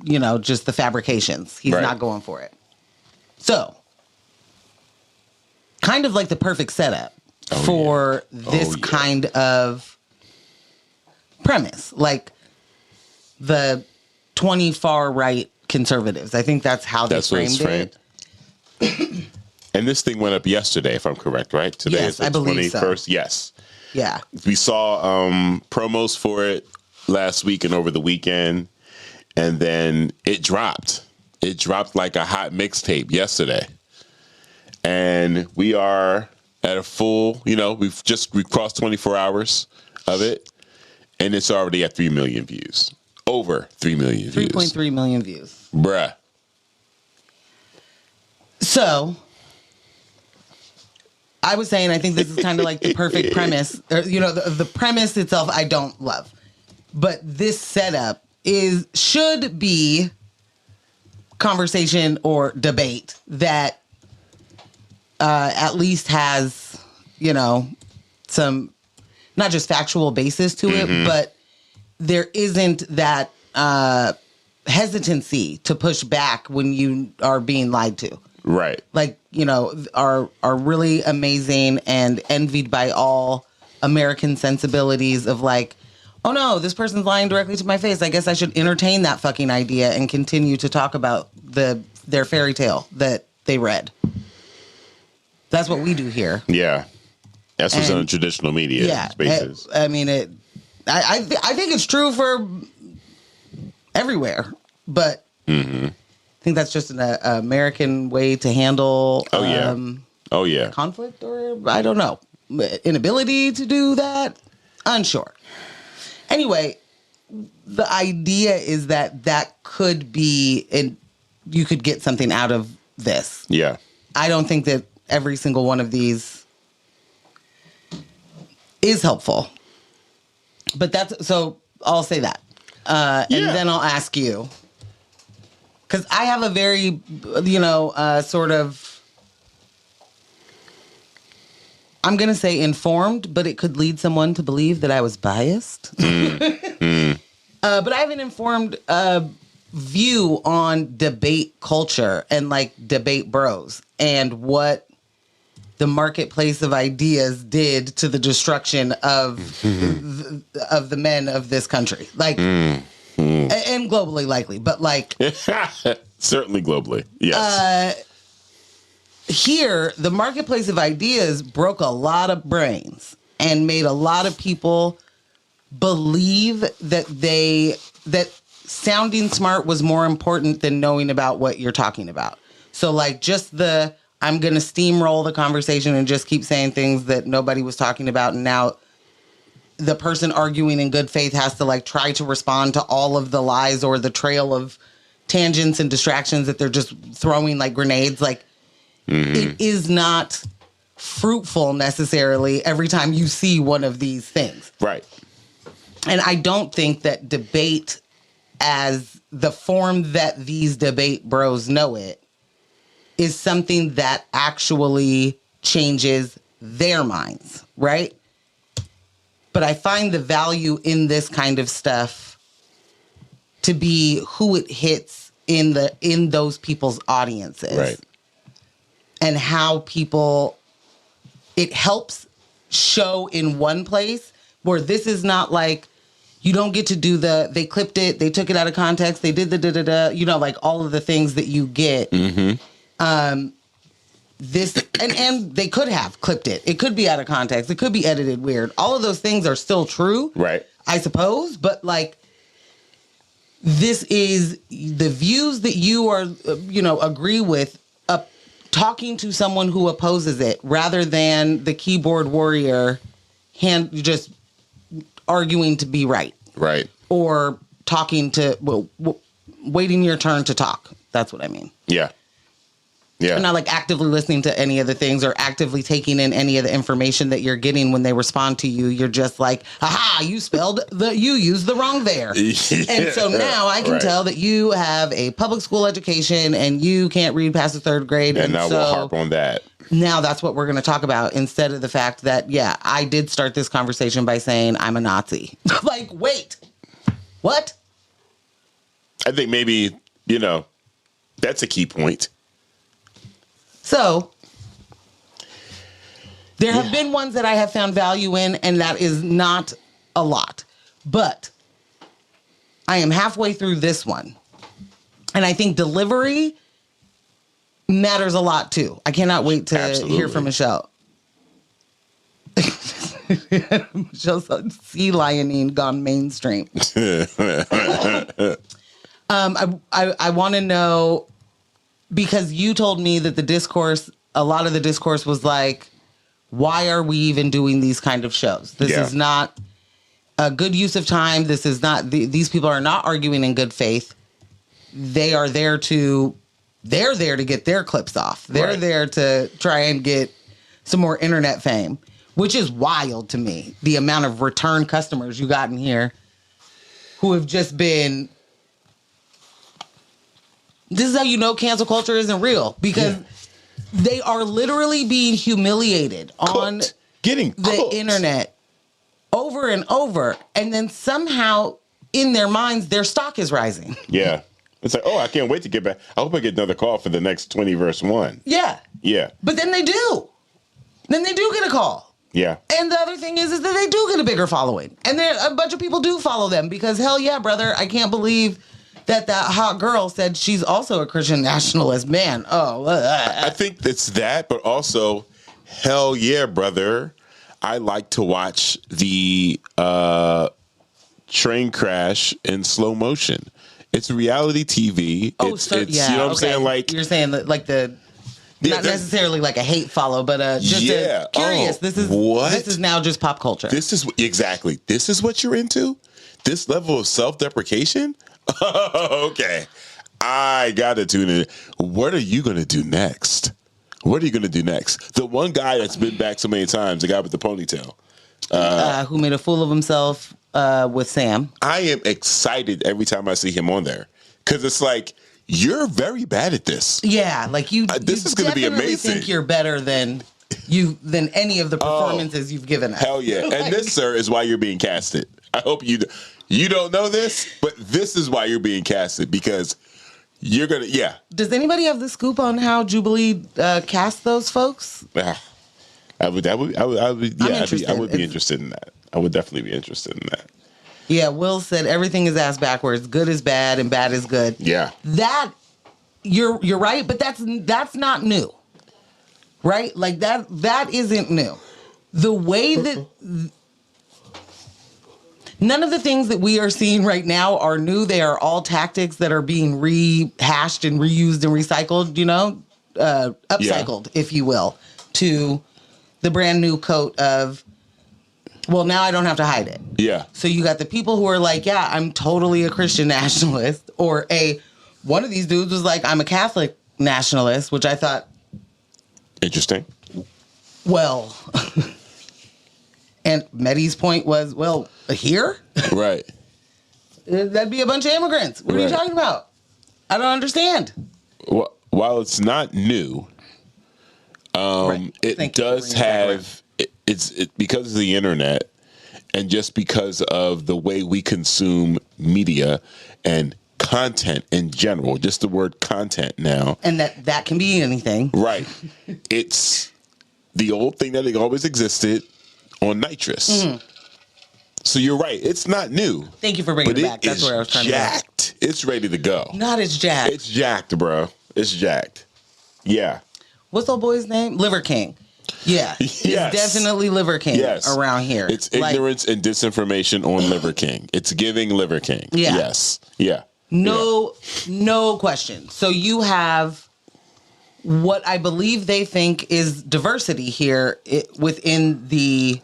you know, just the fabrications. He's Right. not going for it. So, kind of like the perfect setup for this kind of premise. Like the 20 far right conservatives. I think that's how they That's what it's framed framed. And this thing went up yesterday, if I'm correct, right? Today Yes, is the I believe so. 21st. Yes. Yeah. We saw promos for it last week and over the weekend, and then it dropped. It dropped like a hot mixtape yesterday. And we are at a full, you know, we've crossed 24 hours of it, and it's already at 3 million views. Over 3 million views. 3.3 million views. Bruh. So, I was saying, I think this is kind of like the perfect premise. Or, you know, the premise itself, I don't love. But this setup should be conversation or debate that at least has, you know, some, not just factual basis to it, but there isn't that hesitancy to push back when you are being lied to. Right. Like, you know, are really amazing and envied by all American sensibilities of like, oh no, this person's lying directly to my face. I guess I should entertain that fucking idea and continue to talk about their fairy tale that they read. That's what we do here. Yeah. That's what's on traditional media spaces. I mean, I think it's true for everywhere, but I think that's just an American way to handle conflict, or I don't know, inability to do that. Unsure. Anyway, the idea is that could be, and you could get something out of this. Yeah. I don't think that every single one of these is helpful, but so I'll say that, and then I'll ask you, because I have a very, you know, sort of, I'm going to say informed, but it could lead someone to believe that I was biased. But I have an informed view on debate culture and like debate bros and what the marketplace of ideas did to the destruction of the men of this country. Like, and globally likely, but like. Certainly globally, yes. Here, the marketplace of ideas broke a lot of brains and made a lot of people believe that sounding smart was more important than knowing about what you're talking about. So like just I'm going to steamroll the conversation and just keep saying things that nobody was talking about. And now the person arguing in good faith has to like try to respond to all of the lies or the trail of tangents and distractions that they're just throwing like grenades. Like it is not fruitful necessarily every time you see one of these things. Right. And I don't think that debate as the form that these debate bros know it is something that actually changes their minds, right? But I find the value in this kind of stuff to be who it hits in those people's audiences. Right. And how it helps show in one place where this is not like, you don't get to do they clipped it, they took it out of context, they did the da-da-da, you know, like all of the things that you get. This, and they could have clipped it. It could be out of context. It could be edited weird. All of those things are still true. Right. I suppose, but like, this is the views that you are, you know, agree with, talking to someone who opposes it rather than the keyboard warrior just arguing to be right. Right. Or talking to, waiting your turn to talk. That's what I mean. Yeah. Yeah. You're not like actively listening to any of the things or actively taking in any of the information that you're getting when they respond to you. You're just like, aha, you used the wrong there. And so now I can tell that you have a public school education and you can't read past the third grade. And now we'll harp on that. Now that's what we're going to talk about instead of the fact that, yeah, I did start this conversation by saying I'm a Nazi. Like, wait, what? I think maybe, that's a key point. So there have been ones that I have found value in, and that is not a lot. But I am halfway through this one. And I think delivery matters a lot, too. I cannot wait to hear from Michelle. Michelle's sea lioning gone mainstream. I want to know, because you told me that a lot of the discourse was like, why are we even doing these kind of shows? This is not a good use of time. This is not, these people are not arguing in good faith. They are there to get their clips off. They're there to try and get some more internet fame, which is wild to me. The amount of return customers you got in here who have just been, this is how you know cancel culture isn't real, because they are literally being humiliated on the internet over and over. And then somehow in their minds, their stock is rising. Yeah. It's like, oh, I can't wait to get back. I hope I get another call for the next 20 verse 1. Yeah. Yeah. But then they do. Then they do get a call. Yeah. And the other thing is that they do get a bigger following. And there a bunch of people do follow them because, hell yeah, brother, I can't believe that hot girl said she's also a Christian nationalist. Man, I think it's that, but also, hell yeah, brother. I like to watch the train crash in slow motion. It's reality TV. You know what I'm saying? Like, you're saying that, like not necessarily like a hate follow, but just curious. This is now just pop culture. This is what you're into? This level of self-deprecation? Okay. I gotta tune in. What are you gonna do next? The one guy that's been back so many times, the guy with the ponytail. Who made a fool of himself with Sam. I am excited every time I see him on there. Because it's like, you're very bad at this. Yeah, like this is going to be amazing. Think you're better than any of the performances you've given us. Hell yeah. And this, sir, is why you're being casted. I hope you don't know this, but this is why you're being casted, because you're going to, Does anybody have the scoop on how Jubilee cast those folks? I would be interested in that. I would definitely be interested in that. Yeah, Will said everything is ass backwards. Good is bad and bad is good. Yeah. That you're right, but that's not new. Right? Like that isn't new. The way that none of the things that we are seeing right now are new. They are all tactics that are being rehashed and reused and recycled, upcycled, if you will, to the brand new coat of, well, now I don't have to hide it. Yeah. So you got the people who are like, yeah, I'm totally a Christian nationalist. Or one of these dudes was like, I'm a Catholic nationalist, which I thought. Interesting. Well, and Medi's point was, well, here? Right. That'd be a bunch of immigrants. What are you talking about? I don't understand. Well, while it's not new, it does have... It's because of the internet and just because of the way we consume media and content in general, just the word content now. And that can be anything. Right. It's the old thing that always existed on nitrous. Mm-hmm. So you're right. It's not new. Thank you for bringing it back. That's where I was trying jacked. To go. It's ready to go. Not as jacked. It's jacked, bro. It's jacked. Yeah. What's old boy's name? Liver King. Yeah, yes. It's definitely Liver King around here. It's ignorance and disinformation on Liver King. It's giving Liver King. Yeah. Yes. Yeah. No question. So you have what I believe they think is diversity here within the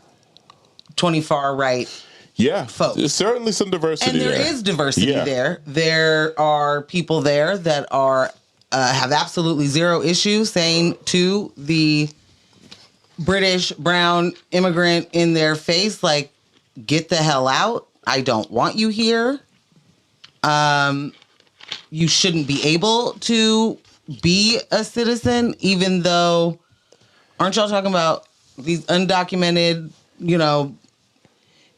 20 far right. Yeah, folks. There's certainly some diversity there. And there is diversity there. There are people there that are have absolutely zero issue saying to the British brown immigrant in their face, like, get the hell out. I don't want you here. You shouldn't be able to be a citizen, even though, aren't y'all talking about these undocumented,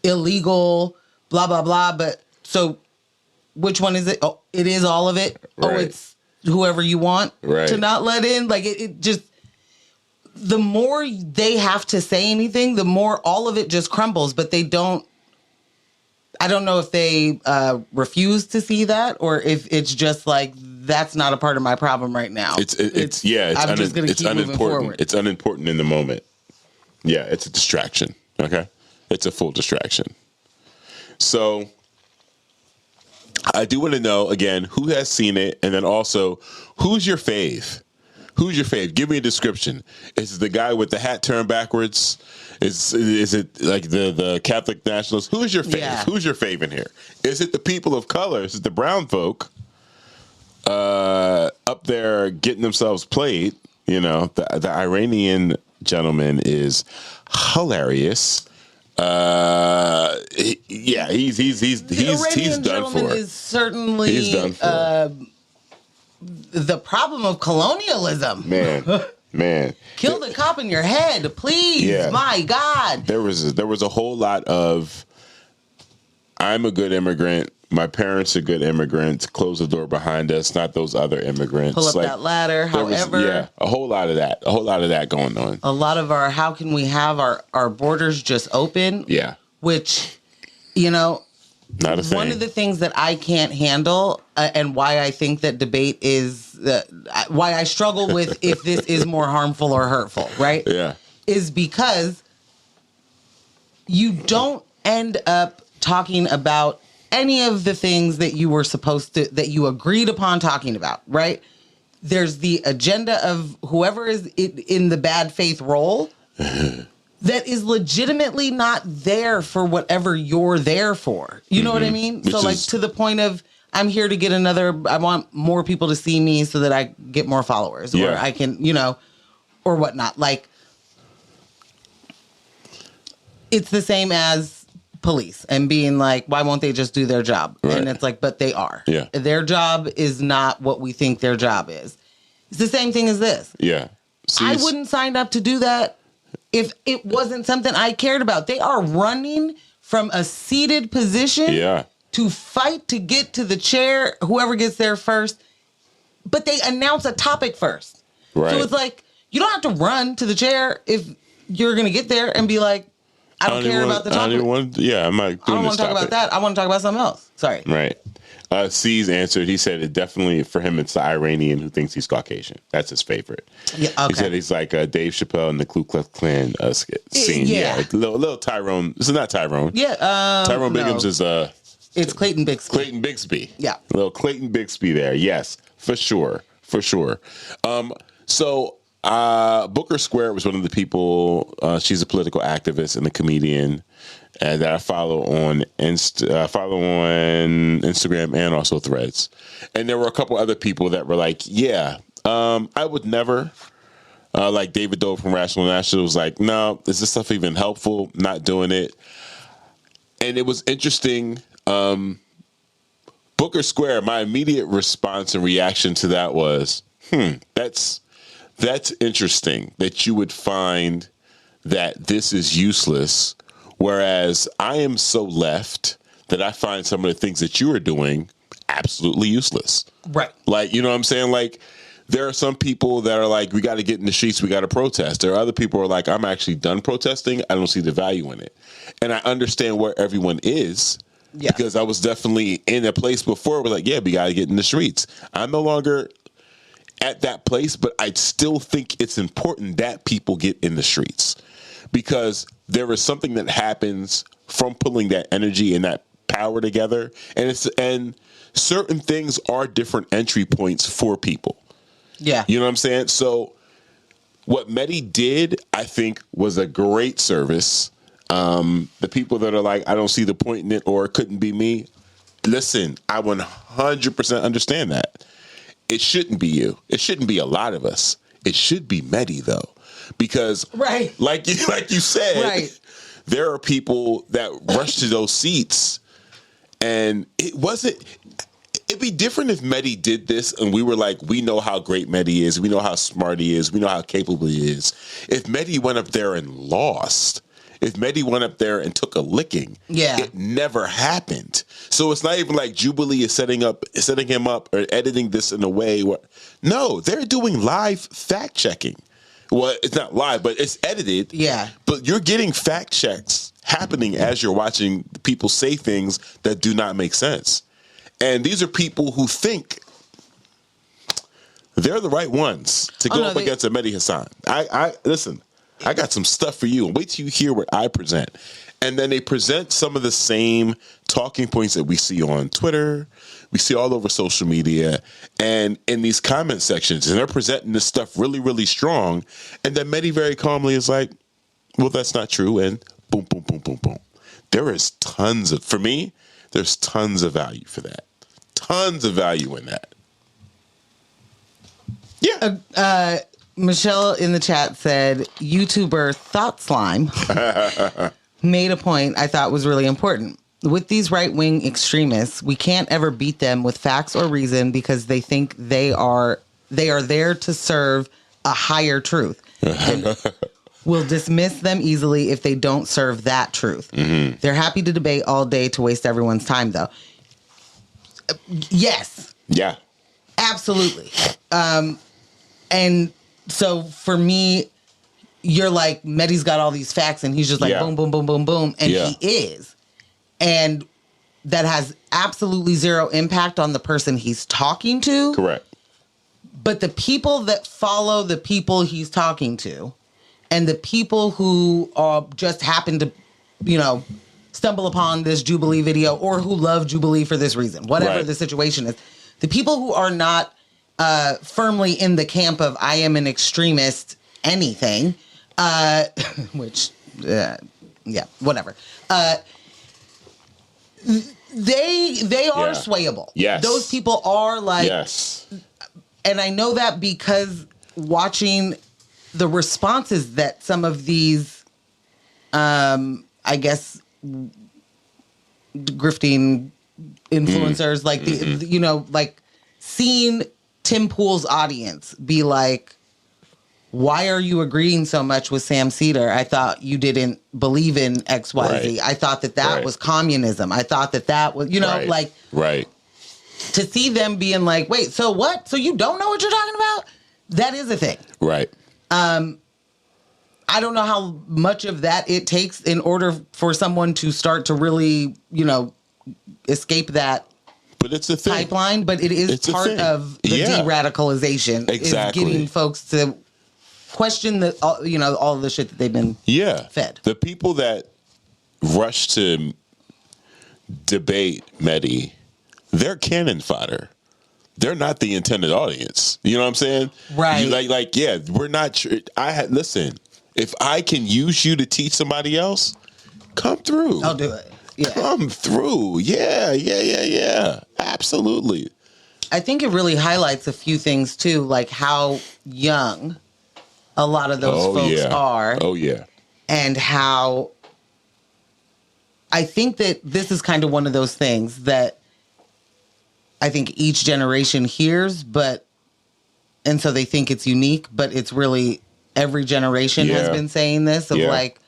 illegal, blah, blah, blah. But so which one is it? Oh, it is all of it. Right. Oh, it's whoever you want to not let in. Like it just, the more they have to say anything, the more all of it just crumbles, but they don't. I don't know if they refuse to see that or if it's just like, that's not a part of my problem right now. It's unimportant. It's unimportant in the moment. Yeah, it's a distraction. Okay. It's a full distraction. So I do want to know, again, who has seen it? And then also, who's your fave? Who's your fave? Give me a description. Is it the guy with the hat turned backwards? Is it like the Catholic nationalists? Who's your fave? Yeah. Who's your fave in here? Is it the people of color? Is it the brown folk up there getting themselves played? The Iranian gentleman is hilarious. He's done for. Is certainly he's done for. The problem of colonialism. Man. Kill the cop in your head, please. Yeah. My God. There was a whole lot of, I'm a good immigrant. My parents are good immigrants. Close the door behind us, not those other immigrants. Pull up that ladder. However, a whole lot of that going on. A lot of how can we have our borders just open? Yeah. Which, not a thing. One of the things that I can't handle and why I think that debate is, why I struggle with if this is more harmful or hurtful, right? Yeah. Is because you don't end up talking about any of the things that you were that you agreed upon talking about, right? There's the agenda of whoever is in the bad faith role that is legitimately not there for whatever you're there for. You know what I mean? So like to the point of, I'm here to get I want more people to see me so that I get more followers or I can, or whatnot. Like, it's the same as police and being like, why won't they just do their job? Right. And it's like, but they are. Yeah. Their job is not what we think their job is. It's the same thing as this. Yeah. I wouldn't sign up to do that if it wasn't something I cared about. They are running from a seated position to fight to get to the chair, whoever gets there first. But they announce a topic first. Right. So it's like, you don't have to run to the chair if you're going to get there and be like, I don't care about the topic. I'm not doing I don't want to talk about that. I want to talk about something else. Sorry. Right. C's answered. He said it definitely, for him, it's the Iranian who thinks he's Caucasian. That's his favorite. Yeah, okay. He said he's like Dave Chappelle in the Ku Klux Klan scene. Yeah. Little Tyrone. This is not Tyrone. Yeah. Tyrone Biggums is... It's Clayton Bixby. Clayton Bixby. Yeah. Little Clayton Bixby there. Yes, for sure. For sure. Booker Square was one of the people. She's a political activist and a comedian, and that I follow on Instagram and also Threads. And there were a couple other people that were like, I would never. Like David Doe from Rational National was like, no, is this stuff even helpful? Not doing it. And it was interesting. Booker Square. My immediate response and reaction to that was, That's interesting that you would find that this is useless, whereas I am so left that I find some of the things that you are doing absolutely useless. Right. Like, you know what I'm saying? Like, there are some people that are like, we got to get in the streets, we got to protest. There are other people who are like, I'm actually done protesting. I don't see the value in it. And I understand where everyone is. Yeah. Because I was definitely in a place before where like, we got to get in the streets. I'm no longer at that place, but I still think it's important that people get in the streets because there is something that happens from pulling that energy and that power together, and certain things are different entry points for people. Yeah, you know what I'm saying. So what Medi did, I think, was a great service. The people that are like, I don't see the point in it, or it couldn't be me. Listen, I 100% understand that. it shouldn't be you. It shouldn't be a lot of us. It should be Medi though, because Right. like you said, Right. there are people that rush to those seats, and it wasn't. It'd be different if Medi did this and we were like, we know how great Medi is, we know how smart he is, we know how capable he is. If Medi went up there and lost, if Medi went up there and took a licking, it never happened. So it's not even like Jubilee is setting him up or editing this in a way where, no, they're doing live fact checking. Well, it's not live, but it's edited. Yeah. But you're getting fact checks happening as you're watching people say things that do not make sense. And these are people who think they're the right ones to go up against a Mehdi Hassan. I listen, I got some stuff for you. Wait till you hear what I present. And then they present some of the same talking points that we see on Twitter, we see all over social media, and in these comment sections. And they're presenting this stuff really, really strong. And then Mehdi very calmly is like, well, that's not true. And boom, boom, boom, boom, boom. There is tons of, for me, there's tons of value for that. Tons of value in that. Yeah. Michelle in the chat said, YouTuber Thought Slime made a point I thought was really important. With these right-wing extremists, we can't ever beat them with facts or reason because they think they are there to serve a higher truth. And we'll dismiss them easily if they don't serve that truth. Mm-hmm. They're happy to debate all day to waste everyone's time, though. Yes. Yeah. Absolutely. And so for me, you're like, Mehdi's got all these facts and he's just like, boom, boom, boom, boom, boom. And he is. And that has absolutely zero impact on the person he's talking to. Correct. But the people that follow the people he's talking to and the people who just happen to, stumble upon this Jubilee video or who love Jubilee for this reason, whatever the situation is, the people who are not firmly in the camp of I am an extremist anything, which, whatever. They are swayable. Yes. Those people are like, yes. And I know that because watching the responses that some of these, I guess, grifting influencers, like like seeing Tim Pool's audience be like, why are you agreeing so much with Sam Cedar? I thought you didn't believe in XYZ. Right. I thought that was communism. I thought that was, Right. To see them being like, wait, so what? So you don't know what you're talking about? That is a thing. Right. I don't know how much of that it takes in order for someone to start to really, escape that but it's a thing. pipeline. But it is part of the de-radicalization. Exactly. Is getting folks to question all of the shit that they've been fed. The people that rush to debate Mehdi, they're cannon fodder. They're not the intended audience. You know what I'm saying? Right. We're not. Listen. If I can use you to teach somebody else, come through. I'll do it. Yeah. Come through. Yeah. Absolutely. I think it really highlights a few things too, like how young a lot of those folks are. Oh yeah. And how I think that this is kind of one of those things that I think each generation hears, and so they think it's unique, but it's really every generation has been saying this of like,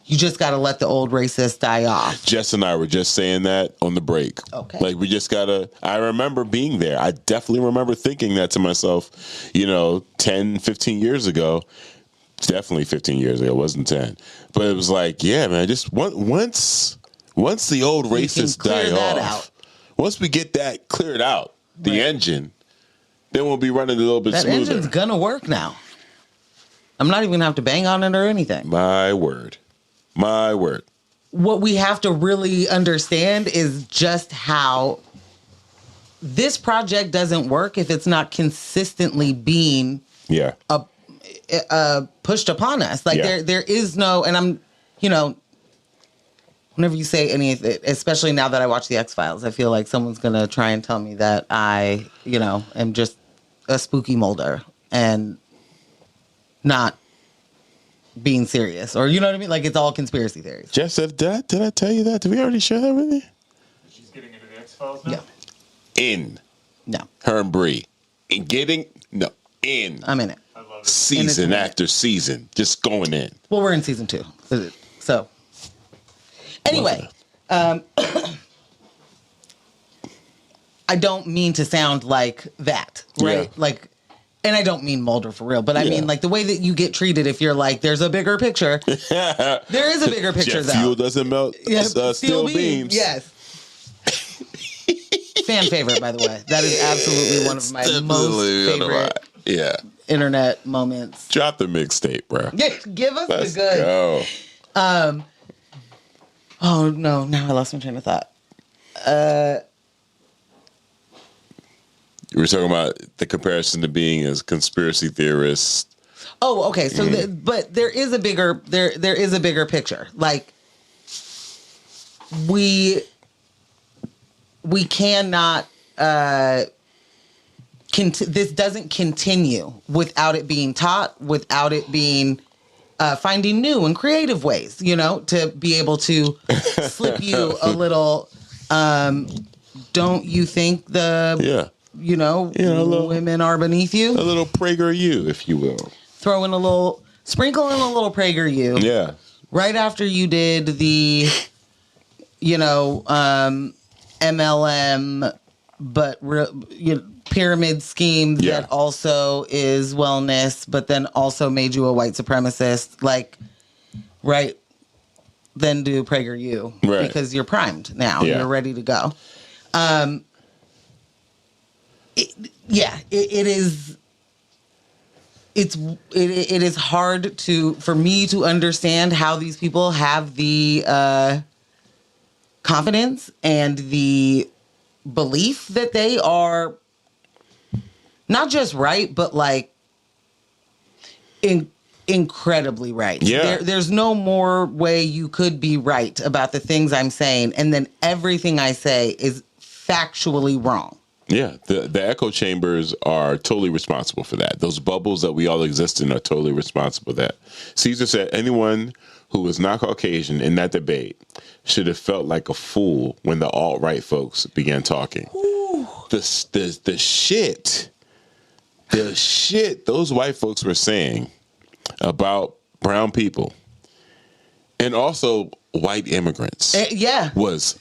you just got to let the old racist die off. Jess and I were just saying that on the break. Okay. Like, we just got to, I remember being there. I definitely remember thinking that to myself, 10, 15 years ago. Definitely 15 years ago. It wasn't 10. But it was like, yeah, man, just once the old racists die off, once we get that cleared out, the engine, then we'll be running a little bit smoother. That engine's going to work now. I'm not even going to have to bang on it or anything. My word. What we have to really understand is just how this project doesn't work if it's not consistently being pushed upon us. Like there is no, and I'm, whenever you say any of it, especially now that I watch the X-Files, I feel like someone's going to try and tell me that I, am just a spooky Mulder and not being serious, or you know what I mean? Like it's all conspiracy theories. Jess said, did I tell you that? Did we already share that with you? She's getting into the X-Files now? Yeah. No. Her and Bree. In. I'm in it. I love it. Season after season. Just going in. Well, we're in season 2. So anyway, I don't mean to sound like that, right? Yeah. Like, and I don't mean Mulder for real, but I mean like the way that you get treated if you're like, there's a bigger picture. There is a bigger picture, Jet though. fuel doesn't melt steel beams. Yes. Fan favorite, by the way. That is absolutely one of my most favorite internet moments. Drop the mixtape, bro. Yeah, give us Let's the good. go. Oh no! Now I lost my train of thought. We were talking about the comparison to being as conspiracy theorists. Oh, okay. So, but there is a bigger there is a bigger picture. Like we cannot. This doesn't continue without it being taught, without it being finding new and creative ways, you know, to be able to slip you a little. Don't you think women are beneath you? A little PragerU, if you will. Sprinkle in a little PragerU. Yeah. Right after you did the, MLM, but pyramid scheme that also is wellness, but then also made you a white supremacist. Like, right? Then do PragerU, right? Because you're primed now. Yeah. You're ready to go. It is. It is hard for me to understand how these people have the confidence and the belief that they are not just right, but like incredibly right. Yeah. There's no more way you could be right about the things I'm saying, and then everything I say is factually wrong. Yeah, the echo chambers are totally responsible for that. Those bubbles that we all exist in are totally responsible for that. Caesar said anyone who was not Caucasian in that debate should have felt like a fool when the alt-right folks began talking. Ooh. The shit those white folks were saying about brown people and also white immigrants was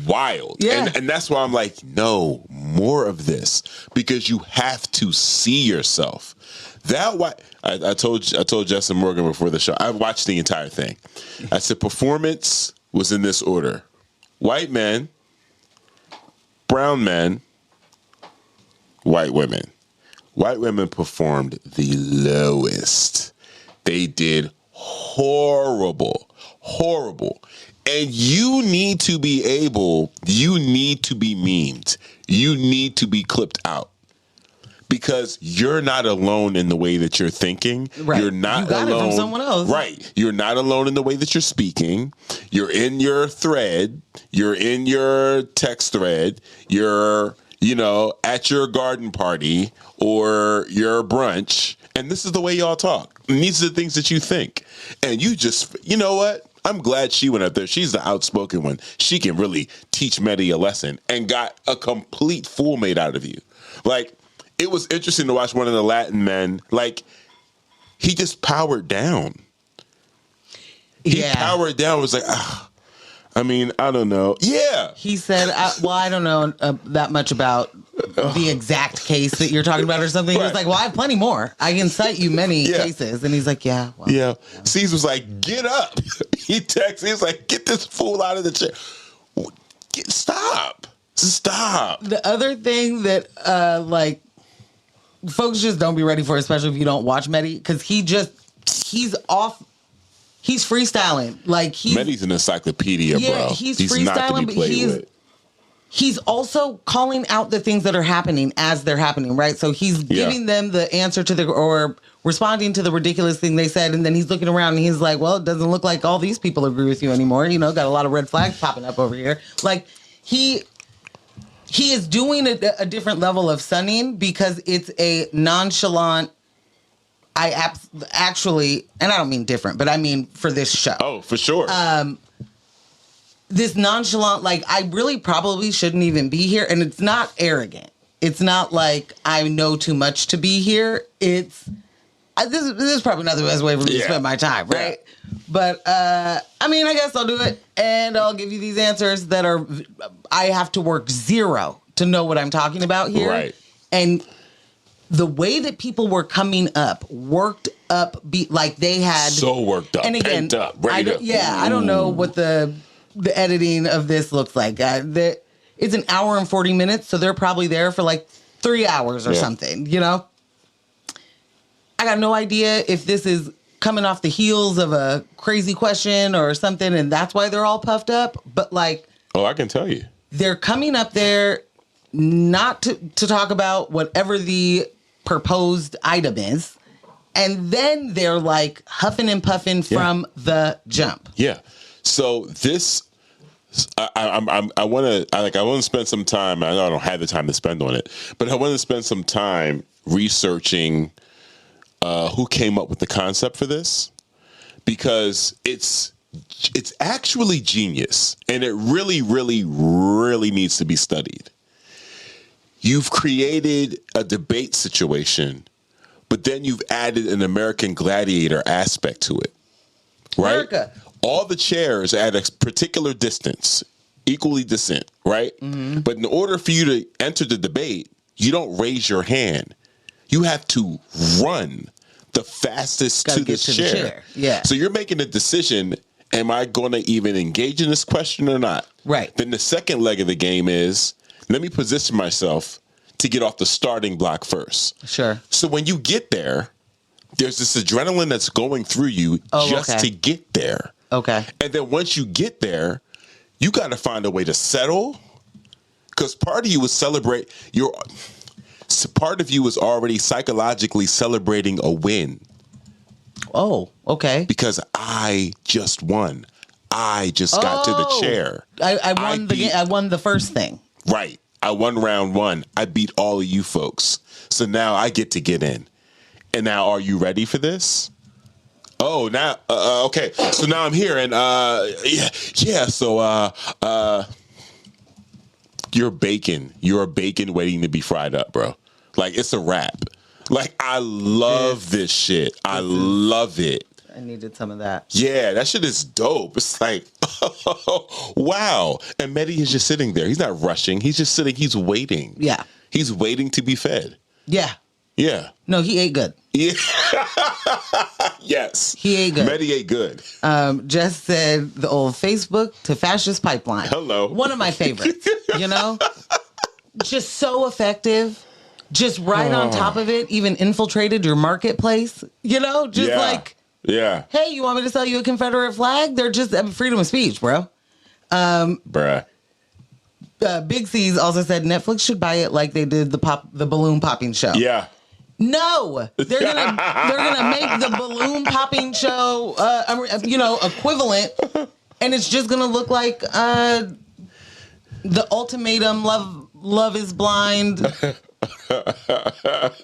wild. Yeah. And that's why I'm like, no, more of this, because you have to see yourself. That why I told Jess Morgan before the show, I watched the entire thing. I said performance was in this order: white men, brown men, white women. White women performed the lowest. They did horrible. And you need to be memed. You need to be clipped out. Because you're not alone in the way that you're thinking. Right. You're not alone. You got it from someone else. Right. You're not alone in the way that you're speaking. You're in your thread. You're in your text thread. You're, at your garden party or your brunch. And this is the way y'all talk. And these are the things that you think. And you just, you know what? I'm glad she went up there. She's the outspoken one. She can really teach Medi a lesson and got a complete fool made out of you. Like, it was interesting to watch one of the Latin men. Like, he just powered down. He powered down. It was like, I don't know. Yeah. He said, I don't know that much about the exact case that you're talking about or something. He was like, well, I have plenty more. I can cite you many cases. And he's like, yeah. Well, yeah. Caesar was like, get up. He texted. He's like, get this fool out of the chair. Stop. The other thing that, folks just don't be ready for, especially if you don't watch Medi, because he's off. He's freestyling. Like Medi's an encyclopedia, bro. He's freestyling, not to be played with. He's also calling out the things that are happening as they're happening, right? So he's giving them the answer to or responding to the ridiculous thing they said, and then he's looking around and he's like, well, it doesn't look like all these people agree with you anymore. Got a lot of red flags popping up over here. Like, he he is doing a different level of sunning because it's a nonchalant. Actually, and I don't mean different, but I mean for this show. Oh, for sure. This nonchalant, like, I really probably shouldn't even be here. And it's not arrogant. It's not like I know too much to be here. It's this is probably not the best way for me to spend my time, right? Yeah. But I mean, I guess I'll do it, and I'll give you these answers that are. I have to work zero to know what I'm talking about here, right? And the way that people were coming up, worked up, like they had so worked up, and again, pent up, ready to. Yeah, I don't know what the editing of this looks like. It's an hour and 40 minutes, so they're probably there for like 3 hours or something, you know? I got no idea if this is coming off the heels of a crazy question or something, and that's why they're all puffed up. But like, oh, I can tell you, they're coming up there not to talk about whatever the proposed item is, and then they're like huffing and puffing from the jump. Yeah. So this, I want to spend some time. I know I don't have the time to spend on it, but I want to spend some time researching who came up with the concept for this, because it's actually genius, and it really, really, really needs to be studied. You've created a debate situation, but then you've added an American Gladiator aspect to it, right? America. All the chairs at a particular distance, equally distant, right? Mm-hmm. But in order for you to enter the debate, you don't raise your hand. You have to run the fastest to the chair. Yeah. So you're making a decision, am I going to even engage in this question or not? Right. Then the second leg of the game is, let me position myself to get off the starting block first. Sure. So when you get there, there's this adrenaline that's going through you to get there. Okay. And then once you get there, you got to find a way to settle, because part of you is part of you is already psychologically celebrating a win. Oh, okay. Because I just won. I just got to the chair. I won the game. I won the first thing. Right. I won round one. I beat all of you folks. So now I get to get in. And now, are you ready for this? Oh, now, okay. So now I'm here, and So you're bacon. You're a bacon waiting to be fried up, bro. Like, it's a wrap. Like, I love this shit. I love it. I needed some of that. Yeah, that shit is dope. It's like, wow. And Mehdi is just sitting there. He's not rushing. He's just sitting. He's waiting. Yeah. He's waiting to be fed. Yeah. Yeah. No, he ate good. Yeah. Yes. He ate good. Mehdi ate good. Jess said the old Facebook to fascist pipeline. Hello. One of my favorites, you know? Just so effective. Just right on top of it, even infiltrated your marketplace. You know? Just like... Yeah. Hey, you want me to sell you a Confederate flag? They're just freedom of speech, bro. Bruh. Big C's also said Netflix should buy it like they did the balloon popping show. Yeah. No, they're gonna make the balloon popping show, equivalent, and it's just gonna look like the ultimatum. Love is blind.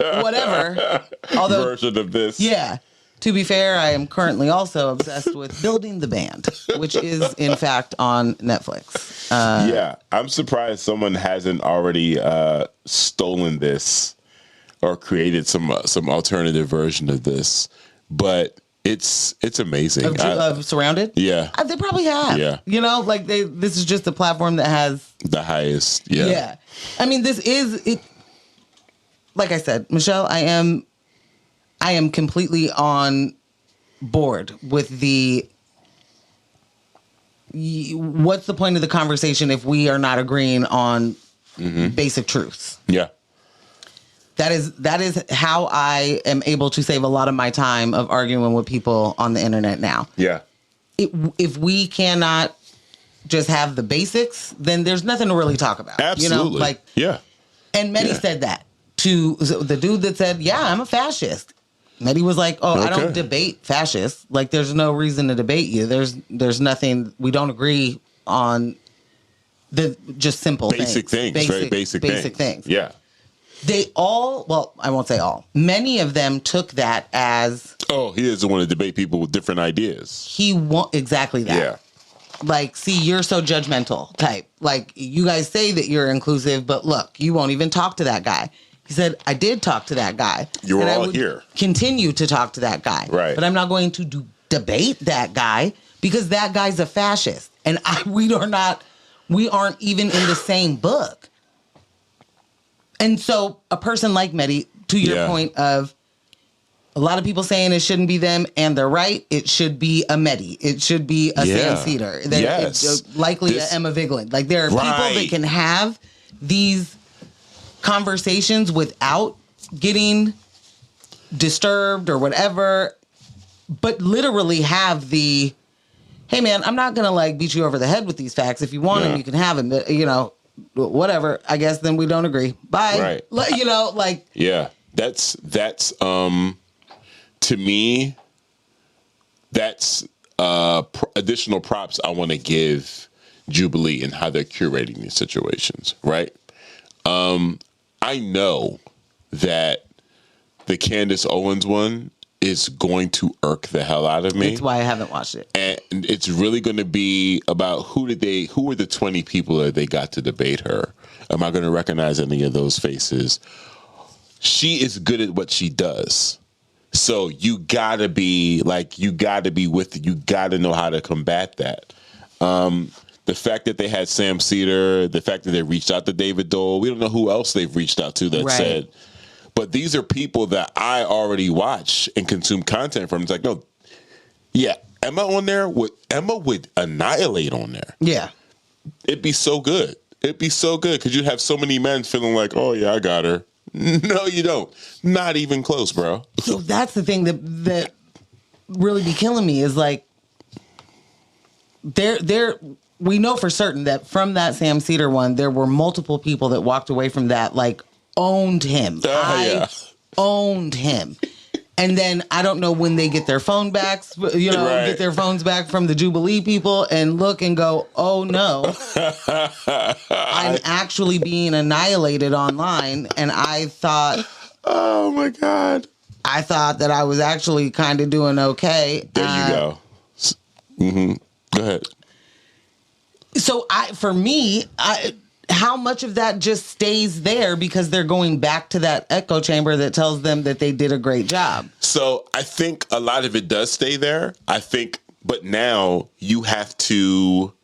Whatever. Although version of this. Yeah. To be fair, I am currently also obsessed with Building the Band, which is, in fact, on Netflix. Yeah, I'm surprised someone hasn't already stolen this or created some alternative version of this. But it's amazing. Of Surrounded? Yeah. They probably have. Yeah. You know, like this is just a platform that has... the highest, yeah. Yeah. I mean, this is... it. Like I said, Michelle, I am completely on board with what's the point of the conversation if we are not agreeing on basic truths? Yeah. That is how I am able to save a lot of my time of arguing with people on the internet now. Yeah. If we cannot just have the basics, then there's nothing to really talk about. Absolutely. You know, like, yeah. And Mehdi said that to the dude that said, yeah, I'm a fascist. Mehdi was like, oh, I don't debate fascists. Like, there's no reason to debate you. There's nothing. We don't agree on just simple basic things, right? Basic things. Yeah. They all, well, I won't say all. Many of them took that as, oh, he doesn't want to debate people with different ideas. Exactly that. Yeah. Like, see, you're so judgmental type. Like, you guys say that you're inclusive, but look, you won't even talk to that guy. He said, I did talk to that guy. You're and all I would here. Continue to talk to that guy. Right. But I'm not going to debate that guy because that guy's a fascist. And we aren't even in the same book. And so a person like Mehdi, to your point of a lot of people saying it shouldn't be them, and they're right, it should be a Mehdi. It should be a Sam Cedar. Likely a Emma Vigeland. Like, there are people that can have these conversations without getting disturbed or whatever, but literally have the, hey man, I'm not gonna like beat you over the head with these facts. If you want them, you can have them. You know, whatever. I guess then we don't agree. Bye. Right. You know, like. Yeah, that's to me, that's additional props I want to give Jubilee and how they're curating these situations. Right. I know that the Candace Owens one is going to irk the hell out of me. That's why I haven't watched it. And it's really going to be about who were the 20 people that they got to debate her? Am I going to recognize any of those faces? She is good at what she does. So you gotta be with it. You gotta know how to combat that. The fact that they had Sam Cedar, the fact that they reached out to David Dole, we don't know who else they've reached out to that said, but these are people that I already watch and consume content from. It's like, no, yeah, Emma would annihilate on there. Yeah. It'd be so good. It'd be so good because you'd have so many men feeling like, oh yeah, I got her. No, you don't. Not even close, bro. So that's the thing that really be killing me is like, we know for certain that from that Sam Cedar one, there were multiple people that walked away from that, like, owned him. Owned him. And then I don't know when they get their phone back, get their phones back from the Jubilee people and look and go, oh no, I'm actually being annihilated online. And I thought, oh my God, I thought that I was actually kind of doing okay. There you go. Mm-hmm. Go ahead. So for me, how much of that just stays there because they're going back to that echo chamber that tells them that they did a great job? So I think a lot of it does stay there. But now you have to,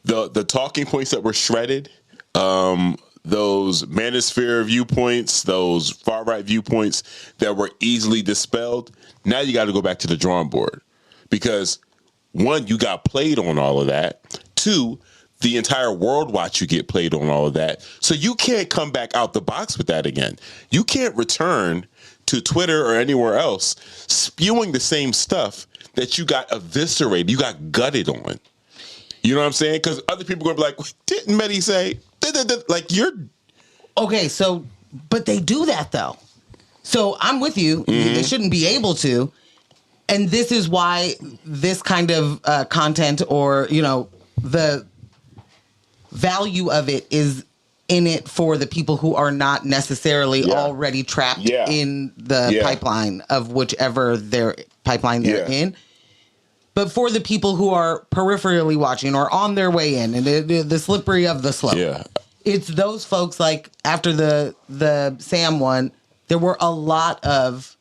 the talking points that were shredded, those manosphere viewpoints, those far right viewpoints that were easily dispelled. Now you got to go back to the drawing board because one, you got played on all of that. Two, the entire world watch you get played on all of that. So you can't come back out the box with that again. You can't return to Twitter or anywhere else spewing the same stuff that you got eviscerated, you got gutted on. You know what I'm saying? Because other people are going to be like, didn't Mehdi say, like you're... Okay, so, but they do that though. So I'm with you. Mm-hmm. They shouldn't be able to. And this is why this kind of content or, the value of it is in it for the people who are not necessarily already trapped in the pipeline of whichever their pipeline they're in. But for the people who are peripherally watching or on their way in and the slippery of the slope, it's those folks like after the Sam one, there were a lot of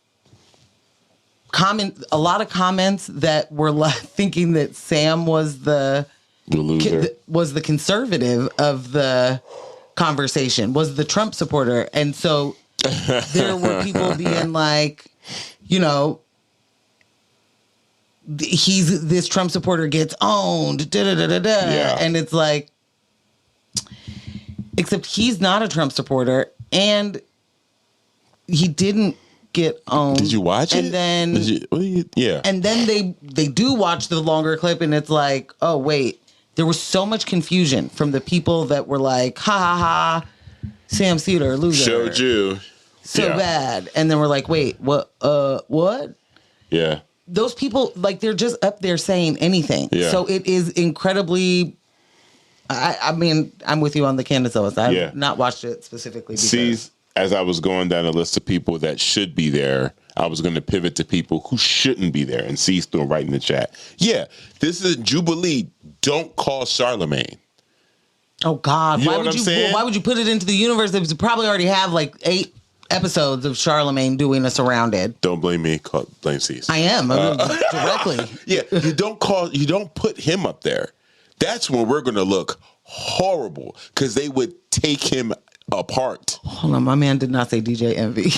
comments that were thinking that Sam was the loser, was the conservative of the conversation, was the Trump supporter. And so there were people being like, this Trump supporter gets owned, and it's like, except he's not a Trump supporter and he didn't get owned. Did you watch it? And then and then they do watch the longer clip and it's like, oh wait, there was so much confusion from the people that were like, ha ha ha, Sam Cedar, loser. Showed you. So bad. And then we're like, wait, what? Yeah. Those people, like, they're just up there saying anything. Yeah. So it is incredibly I mean, I'm with you on the Candace Owens. I've Yeah. not watched it specifically because See, as I was going down the list of people that should be there, I was going to pivot to people who shouldn't be there. And C's threw right in the chat. Yeah, this is Jubilee. Don't call Charlemagne. oh God, You know what I'm saying? why would you put it into the universe? They probably already have like 8 episodes of Charlemagne doing a Surrounded. Don't blame me. Blame C's. I am directly. Yeah, you don't put him up there. That's when we're going to look horrible because they would take him apart. Hold on, my man did not say DJ Envy.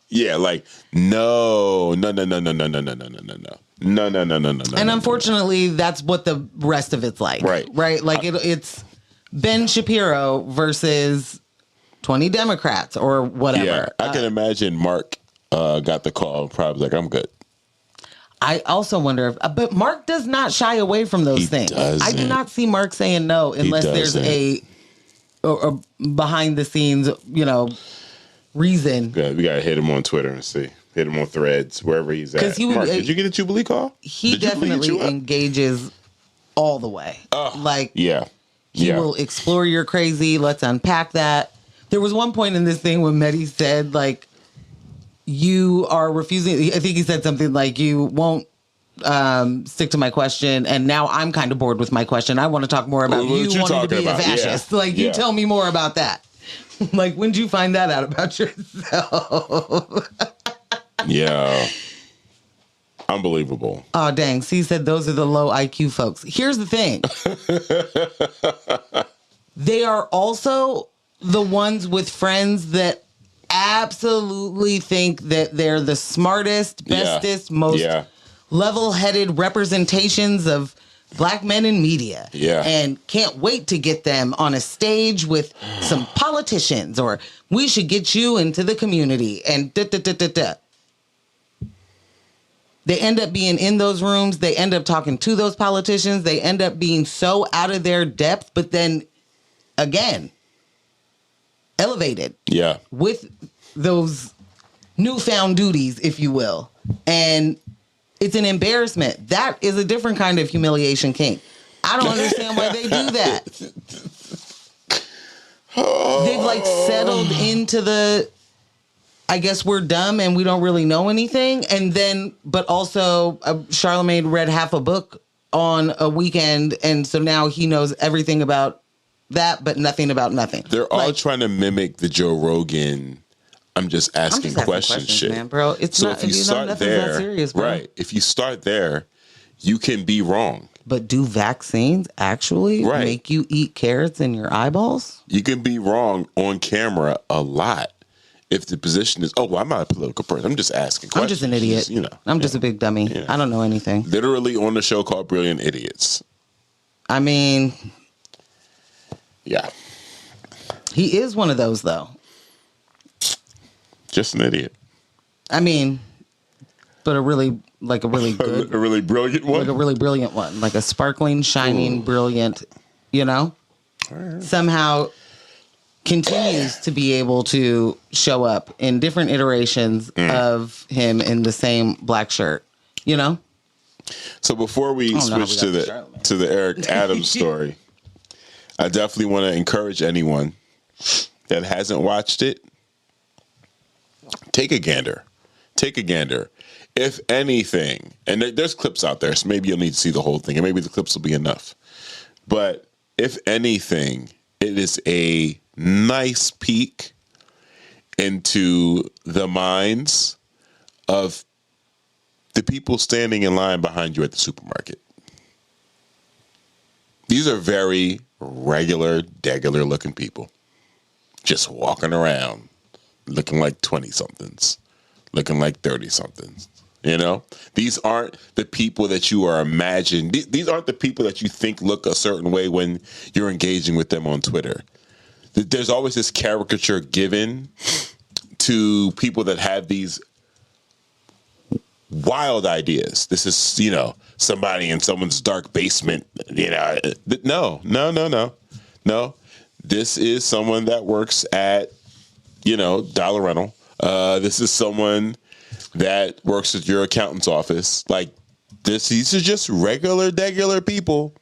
Yeah, like no. And unfortunately, that's what the rest of it's like. Right. Like it's Ben Shapiro versus 20 Democrats or whatever. Yeah, I can imagine Mark got the call and probably like, I'm good. I also wonder if, but Mark does not shy away from those things. I do not see Mark saying no unless there's a behind the scenes, reason. Yeah, we gotta hit him on Twitter and see. Hit him on Threads, wherever he's at. Mark, did you get a Jubilee call? He definitely engages all the way. Yeah. He will explore your crazy. Let's unpack that. There was one point in this thing when Mehdi said, like, you are refusing. I think he said something like, you won't stick to my question. And now I'm kind of bored with my question. I want to talk more about you wanting to be a fascist. Yeah. Like, you tell me more about that. Like, when did you find that out about yourself? Yeah. Unbelievable. Oh, dang. C said those are the low IQ folks. Here's the thing. They are also the ones with friends that absolutely think that they're the smartest, bestest, most level-headed representations of Black men in media. Yeah. And can't wait to get them on a stage with some politicians, or we should get you into the community and da-da-da-da-da. They end up being in those rooms. They end up talking to those politicians. They end up being so out of their depth, but then again, elevated. Yeah. With those newfound duties, if you will. And it's an embarrassment. That is a different kind of humiliation kink. I don't understand why they do that. They've like settled into the, I guess we're dumb and we don't really know anything. And then, but also Charlemagne read half a book on a weekend. And so now he knows everything about that, but nothing about nothing. They're all trying to mimic the Joe Rogan. I'm just asking questions shit, man, bro. It's so not, if you start there, that serious, bro. right? If you start there, you can be wrong. But do vaccines actually make you eat carrots in your eyeballs? You can be wrong on camera a lot. If the position is, I'm not a political person. I'm just asking questions. I'm just an idiot. I'm just a big dummy. Yeah. I don't know anything. Literally on the show called Brilliant Idiots. I mean, yeah. He is one of those, though. Just an idiot. I mean, but a really good. a really brilliant one? Like a really brilliant one. Like a sparkling, shining, brilliant, Right. Somehow continues to be able to show up in different iterations of him in the same black shirt, So before we switch to the Eric Adams story, I definitely want to encourage anyone that hasn't watched it, take a gander. Take a gander. If anything, and there's clips out there, so maybe you'll need to see the whole thing, and maybe the clips will be enough. But if anything, it is a nice peek into the minds of the people standing in line behind you at the supermarket. These are very regular, degular looking people. Just walking around, looking like 20-somethings, looking like 30-somethings. These aren't the people that you are imagining. These aren't the people that you think look a certain way when you're engaging with them on Twitter. There's always this caricature given to people that have these wild ideas. This is, somebody in someone's dark basement. No. This is someone that works at, Dollar Rental. This is someone that works at your accountant's office. Like, These are just regular people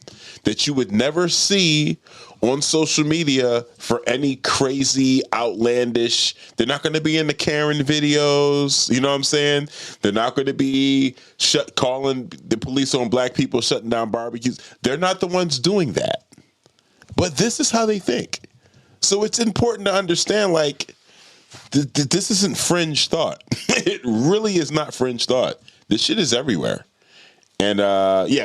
that you would never see on social media for any crazy, outlandish. They're not going to be in the Karen videos. You know what I'm saying? They're not going to be calling the police on black people, shutting down barbecues. They're not the ones doing that. But this is how they think. So it's important to understand, like, this isn't fringe thought. It really is not fringe thought. This shit is everywhere. And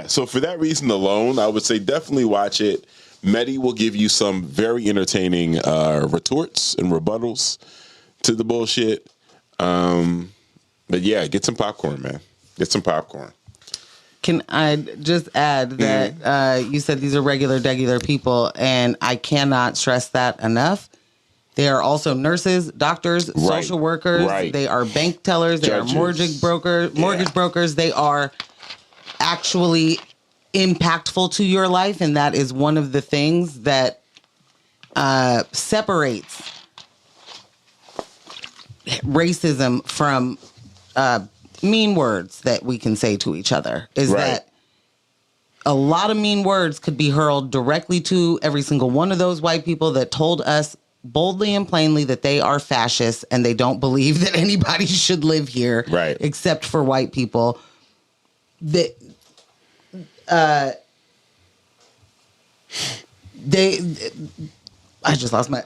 so for that reason alone, I would say definitely watch it. Medi will give you some very entertaining retorts and rebuttals to the bullshit. But yeah, get some popcorn, man. Get some popcorn. Can I just add that you said these are regular people, and I cannot stress that enough. They are also nurses, doctors, social workers. Right. They are bank tellers. They Judges. Are mortgage brokers. They are actually impactful to your life, and that is one of the things that separates racism from mean words that we can say to each other. Is that a lot of mean words could be hurled directly to every single one of those white people that told us boldly and plainly that they are fascists and they don't believe that anybody should live here except for white people. I just lost my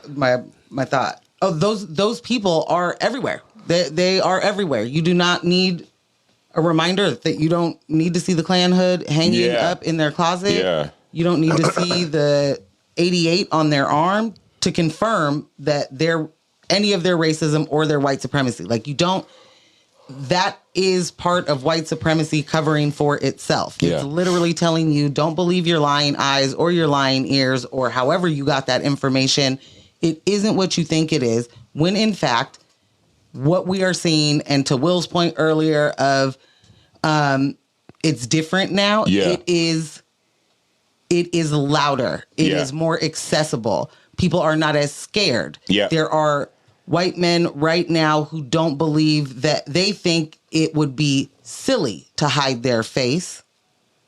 thought. Oh, those people are everywhere. They are everywhere. You do not need a reminder that you don't need to see the Klan hood hanging up in their closet. Yeah. You don't need to see the 88 on their arm to confirm that any of their racism or their white supremacy. Like, you don't. That is part of white supremacy covering for itself. Yeah. It's literally telling you, don't believe your lying eyes or your lying ears or however you got that information. It isn't what you think it is, when in fact, what we are seeing, and to Will's point earlier of it's different now. Yeah. It is louder. It is more accessible. People are not as scared. Yeah. There are white men right now who don't believe that. They think it would be silly to hide their face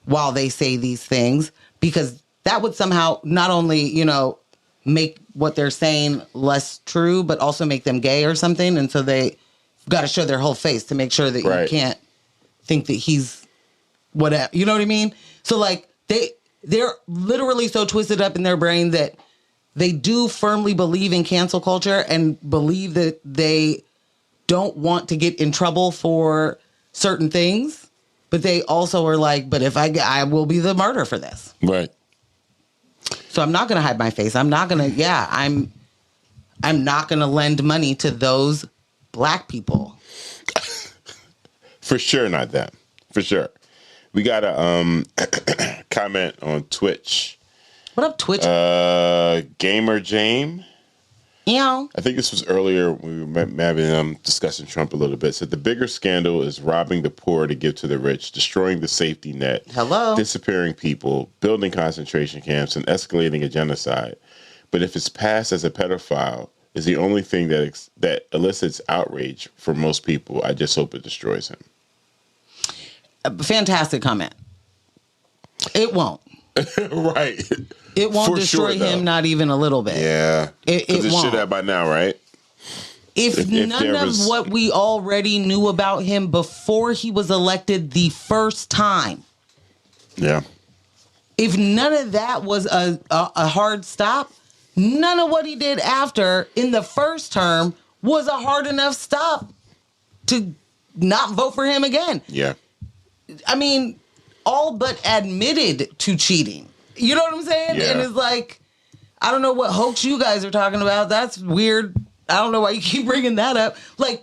while they say these things, because that would somehow not only, make what they're saying less true, but also make them gay or something. And so they got to show their whole face to make sure that you can't think that he's whatever. You know what I mean? So like they're literally so twisted up in their brain that they do firmly believe in cancel culture and believe that they don't want to get in trouble for certain things, but they also are like, but if I will be the martyr for this. Right. So I'm not going to hide my face. I'm not going to, I'm not going to lend money to those black people. For sure not them. For sure. We got a comment on Twitch. What up, Twitch? Gamer Jame. Yeah. I think this was earlier. We were having discussing Trump a little bit. Said the bigger scandal is robbing the poor to give to the rich, destroying the safety net, disappearing people, building concentration camps, and escalating a genocide. But if it's passed as a pedophile, is the only thing that elicits outrage for most people. I just hope it destroys him. Fantastic comment. It won't. Right. It won't destroy him, not even a little bit. Yeah. It won't. Should have by now, right? If none of what we already knew about him before he was elected the first time. Yeah. If none of that was a hard stop, none of what he did after in the first term was a hard enough stop to not vote for him again. Yeah. I mean, all but admitted to cheating. You know what I'm saying? Yeah. And it's like, I don't know what hoax you guys are talking about. That's weird. I don't know why you keep bringing that up. Like,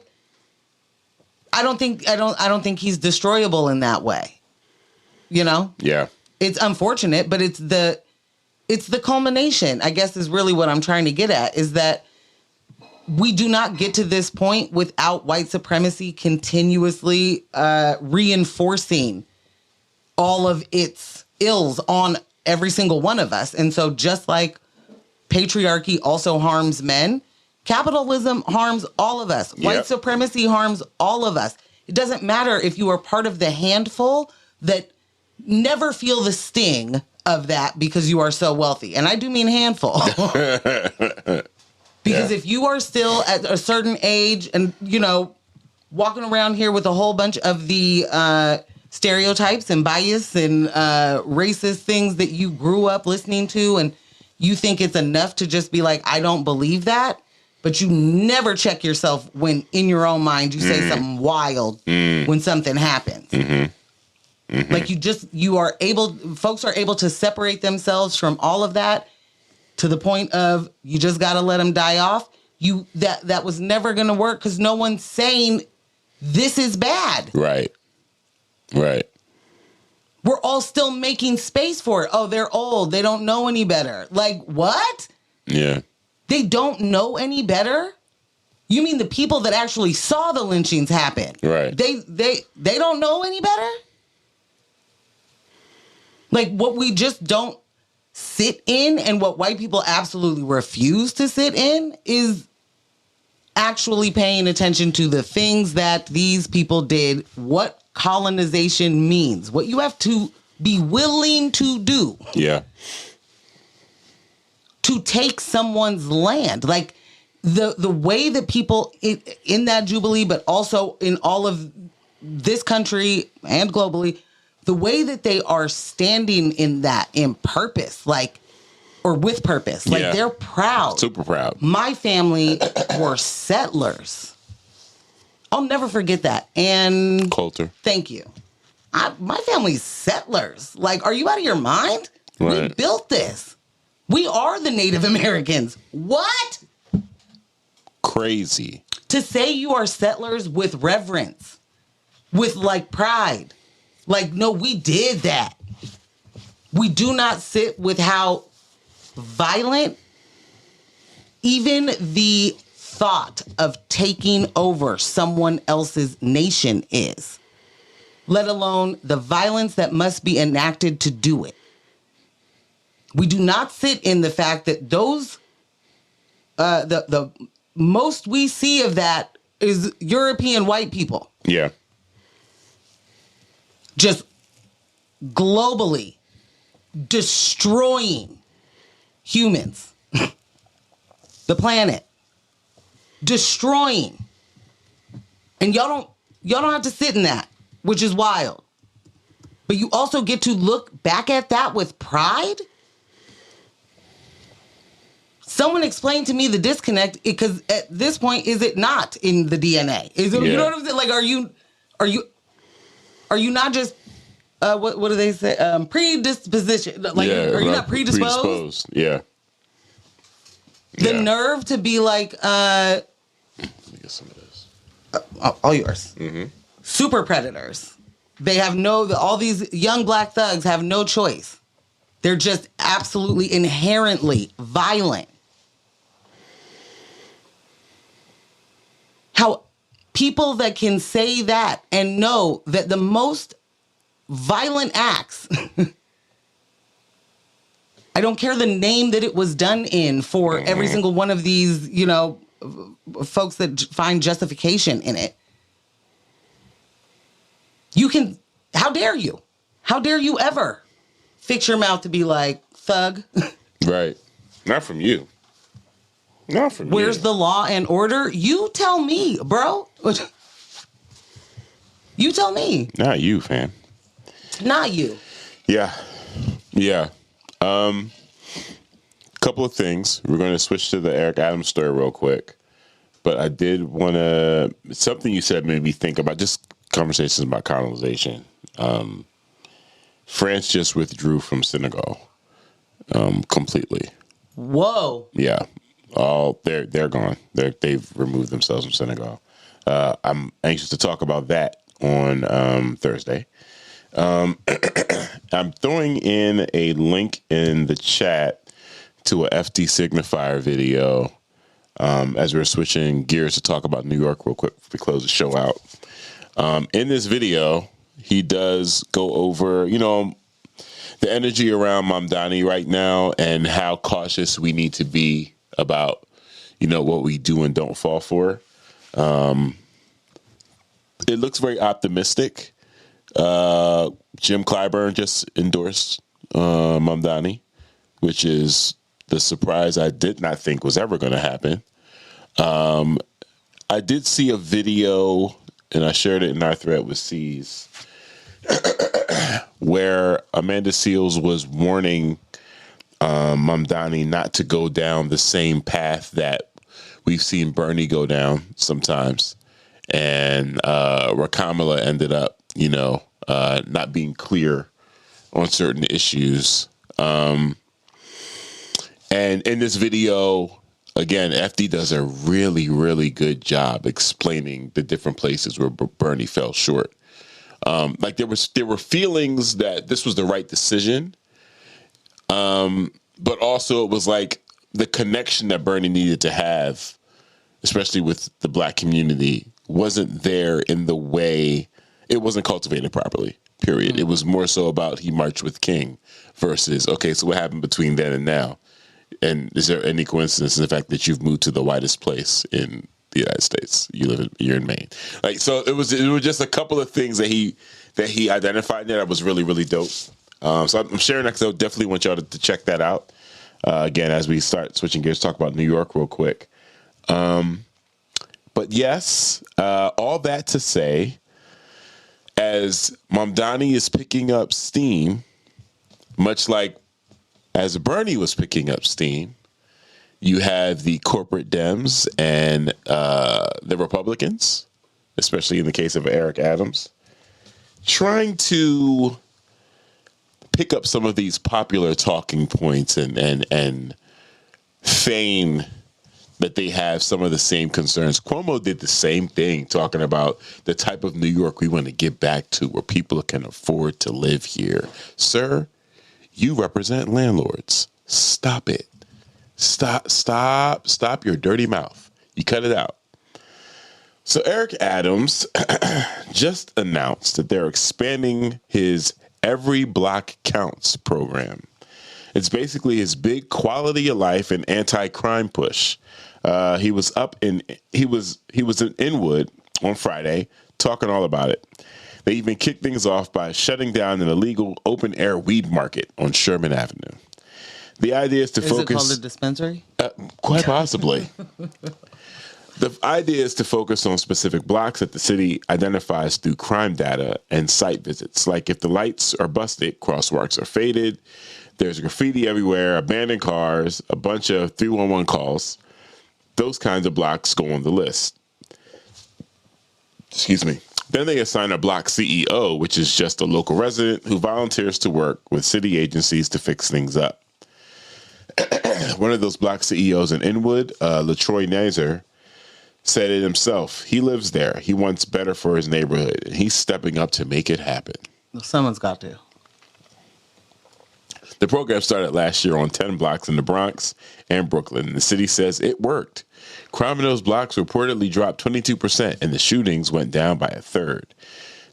I don't think he's destroyable in that way. You know? Yeah. It's unfortunate, but it's the culmination, I guess, is really what I'm trying to get at, is that we do not get to this point without white supremacy continuously reinforcing all of its ills on every single one of us. And so just like patriarchy also harms men, capitalism harms all of us. Yep. White supremacy harms all of us. It doesn't matter if you are part of the handful that never feel the sting of that because you are so wealthy. And I do mean handful. Because if you are still at a certain age and, walking around here with a whole bunch of the stereotypes and bias and racist things that you grew up listening to, and you think it's enough to just be like, I don't believe that, but you never check yourself when in your own mind you say something wild when something happens. Like folks are able to separate themselves from all of that to the point of you just got to let them die off. That was never going to work because no one's saying this is bad. Right. We're all still making space for it. Oh, they're old. They don't know any better. Like, what? Yeah. They don't know any better? You mean the people that actually saw the lynchings happen? Right. They don't know any better? Like, what we just don't sit in and what white people absolutely refuse to sit in is actually paying attention to the things that these people did, what colonization means, what you have to be willing to do. Yeah. To take someone's land. Like the way that people in that Jubilee, but also in all of this country and globally, the way that they are standing in that in purpose, like, or with purpose, like they're proud. Super proud. My family were settlers. I'll never forget that. And Coulter. Thank you. My family's settlers. Like, are you out of your mind? Right. We built this. We are the Native Americans. What? Crazy. To say you are settlers with reverence, with like pride. Like, no, we did that. We do not sit with how violent even the thought of taking over someone else's nation is, let alone the violence that must be enacted to do it. We do not sit in the fact that those, the most we see of that is European white people. Yeah. Just globally destroying humans, the planet, destroying. And y'all don't have to sit in that, which is wild. But you also get to look back at that with pride. Someone explain to me the disconnect, because at this point, is it not in the DNA? Is it, You know what I'm saying? Like, are you not just what do they say? Predisposition. Like, are you not predisposed? Yeah. The nerve to be like, let me get some of this. All yours. Mm-hmm. Super predators. They have all these young black thugs have no choice. They're just absolutely inherently violent. How people that can say that and know that the most violent acts, I don't care the name that it was done in for every single one of these, folks that find justification in it. How dare you? How dare you ever fix your mouth to be like, thug? Right. Not from you. Not from you. Where's the law and order? You tell me, bro. You tell me. Not you, fam. Not you. Yeah. Couple of things. We're going to switch to the Eric Adams story real quick. But I did want to... Something you said made me think about just conversations about colonization. France just withdrew from Senegal completely. Whoa. Yeah. They're gone. They've removed themselves from Senegal. I'm anxious to talk about that on Thursday. I'm throwing in a link in the chat to a FD Signifier video as we're switching gears to talk about New York real quick before we close the show out. In this video, he does go over, the energy around Mamdani right now and how cautious we need to be about, what we do and don't fall for. It looks very optimistic. Jim Clyburn just endorsed Mamdani, which is the surprise I did not think was ever going to happen. I did see a video, and I shared it in our thread with C's, where Amanda Seales was warning Mamdani not to go down the same path that we've seen Bernie go down sometimes. And where Kamala ended up, not being clear on certain issues. And in this video, again, FD does a really, really good job explaining the different places where Bernie fell short. Like there were feelings that this was the right decision, but also it was like the connection that Bernie needed to have, especially with the black community, wasn't there in the way it wasn't cultivated properly. Period. Mm-hmm. It was more so about he marched with King versus, okay, so what happened between then and now? And is there any coincidence in the fact that you've moved to the whitest place in the United States? You're in Maine. Like, so it was just a couple of things that he identified there that was really, really dope. So I'm sharing that because I definitely want y'all to check that out. Again, as we start switching gears, talk about New York real quick. But yes, all that to say, as Mamdani is picking up steam, much like as Bernie was picking up steam, you have the corporate Dems and the Republicans, especially in the case of Eric Adams, trying to pick up some of these popular talking points and feign that they have some of the same concerns. Cuomo did the same thing, talking about the type of New York we want to get back to, where people can afford to live here. Sir, you represent landlords. Stop it. Stop your dirty mouth. You cut it out. So Eric Adams just announced that they're expanding his Every Block Counts program. It's basically his big quality of life and anti-crime push. He was in Inwood on Friday talking all about it. They even kicked things off by shutting down an illegal open air weed market on Sherman Avenue. The idea is to focus. Is it called a dispensary? Quite possibly. The idea is to focus on specific blocks that the city identifies through crime data and site visits. Like if the lights are busted, crosswalks are faded, there's graffiti everywhere, abandoned cars, a bunch of 311 calls. Those kinds of blocks go on the list. Excuse me. Then they assign a block CEO, which is just a local resident who volunteers to work with city agencies to fix things up. One of those block CEOs in Inwood, LaTroy Nazer, said it himself. He lives there. He wants better for his neighborhood, and he's stepping up to make it happen. Someone's got to. The program started last year on 10 blocks in the Bronx and Brooklyn. The city says it worked. Crime in those blocks reportedly dropped 22%, and the shootings went down by a third.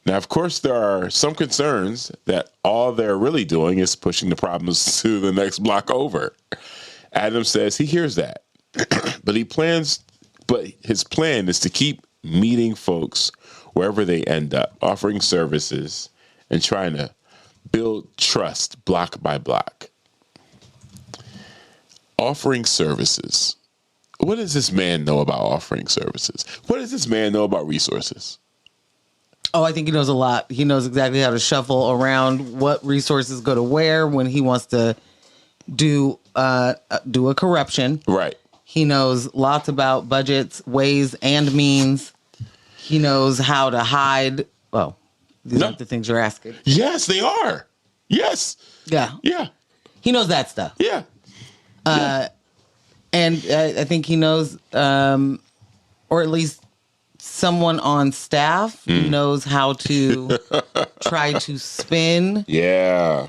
Now, of course, there are some concerns that all they're really doing is pushing the problems to the next block over. Adams says he hears that, but his plan is to keep meeting folks wherever they end up, offering services and trying to build trust block by block. Offering services. What does this man know about offering services? What does this man know about resources? Oh, I think he knows a lot. He knows exactly how to shuffle around what resources go to where when he wants to do a corruption. Right. He knows lots about budgets, ways, and means. He knows how to hide. Well, these aren't the things you're asking. Yes, they are. Yes. Yeah. Yeah. He knows that stuff. Yeah. And I think he knows, or at least someone on staff knows how to try to spin a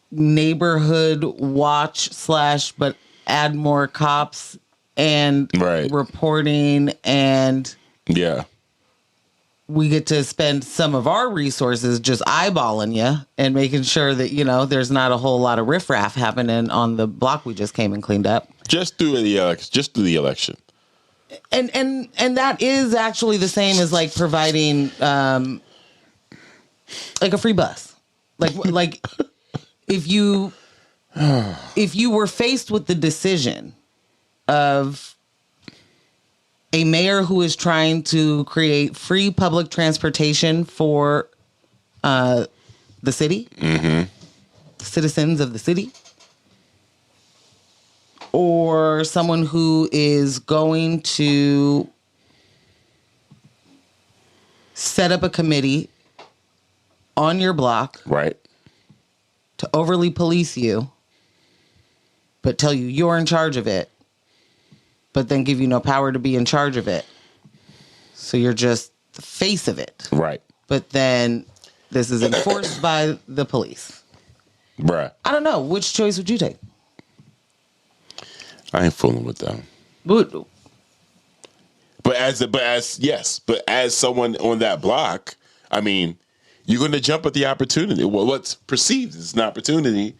neighborhood watch / but add more cops and reporting, and we get to spend some of our resources just eyeballing you and making sure that, there's not a whole lot of riffraff happening on the block we just came and cleaned up. Just through the election. and that is actually the same as like providing like a free bus. Like if you were faced with the decision of a mayor who is trying to create free public transportation for the city, the citizens of the city, or someone who is going to set up a committee on your block, Right. to overly police you, but tell you you're in charge of it, but then give you no power to be in charge of it. So you're just the face of it. Right. But then this is enforced by the police. Bruh. I don't know. Which choice would you take? I ain't fooling with them. Would- But as someone on that block, I mean, you're going to jump at the opportunity. Well, what's perceived as an opportunity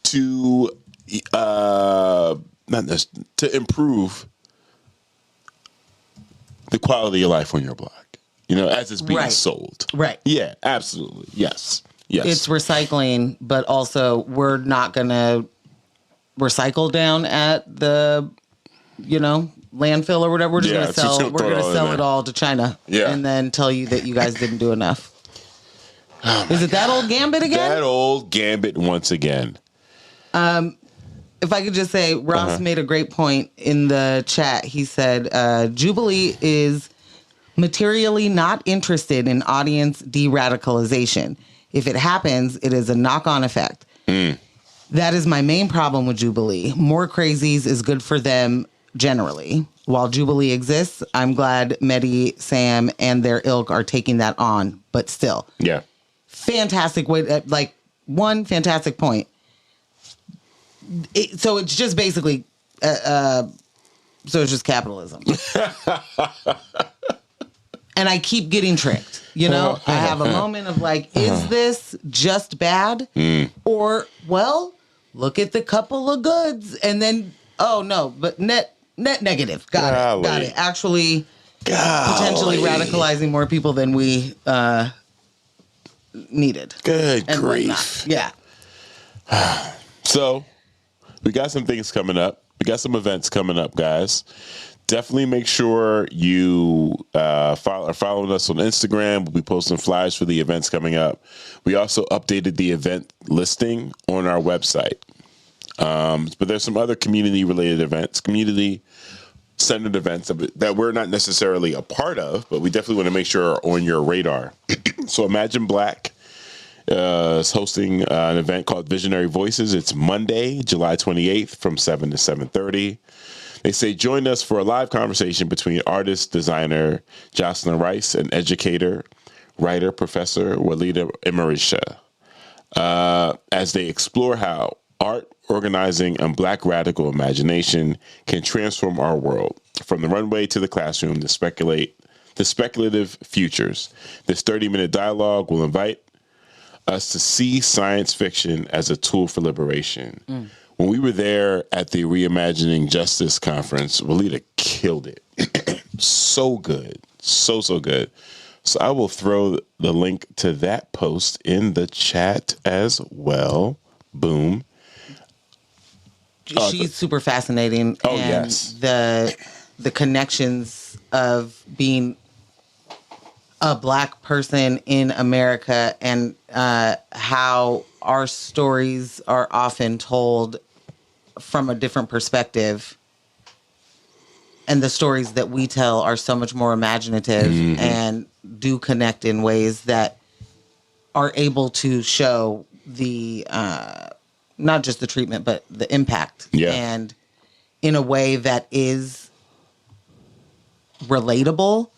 to to improve the quality of life on your block. You know, as it's being Right. sold. Right. Yeah, absolutely. Yes. Yes. It's recycling, but also we're not going to recycle down at the, landfill or whatever. We're just going to sell. We're going to sell it all to China. Yeah. And then tell you that you guys didn't do enough. Is it that old gambit again? That old gambit once again. If I could just say, Ross made a great point in the chat. He said, Jubilee is materially not interested in audience de-radicalization. If it happens, it is a knock-on effect. That is my main problem with Jubilee. More crazies is good for them generally. While Jubilee exists, I'm glad Mehdi, Sam, and their ilk are taking that on. But still, Yeah. fantastic way. One fantastic point. So it's just basically, so it's just capitalism. And I keep getting tricked. I have a moment of like, is this just bad? Or, well, look at the couple of goods. And then, oh no, but net negative. Got it. Actually, potentially radicalizing more people than we needed. Good and grief. whatnot. Yeah. So, we got some things coming up. We got some events coming up, guys. Definitely make sure you are following us on Instagram. We'll be posting flyers for the events coming up. We also updated the event listing on our website. But there's some other community-related events, community-centered events that we're not necessarily a part of, but we definitely want to make sure are on your radar. So Imagine Black is hosting an event called Visionary Voices. It's Monday, July 28th from 7 to 7:30. They say, join us for a live conversation between artist, designer Jocelyn Rice and educator, writer, professor Walida Emerisha, as they explore how art, organizing, and Black radical imagination can transform our world from the runway to the classroom to speculative futures. This 30-minute dialogue will invite us to see science fiction as a tool for liberation. When we were there at the Reimagining Justice Conference, Walida killed it. So good. So good. So I will throw the link to that post in the chat as well. Boom. She's super fascinating. Oh, and yes. The connections of being a Black person in America and how our stories are often told from a different perspective. And the stories that we tell are so much more imaginative and do connect in ways that are able to show the, not just the treatment, but the impact. Yeah. And in a way that is relatable.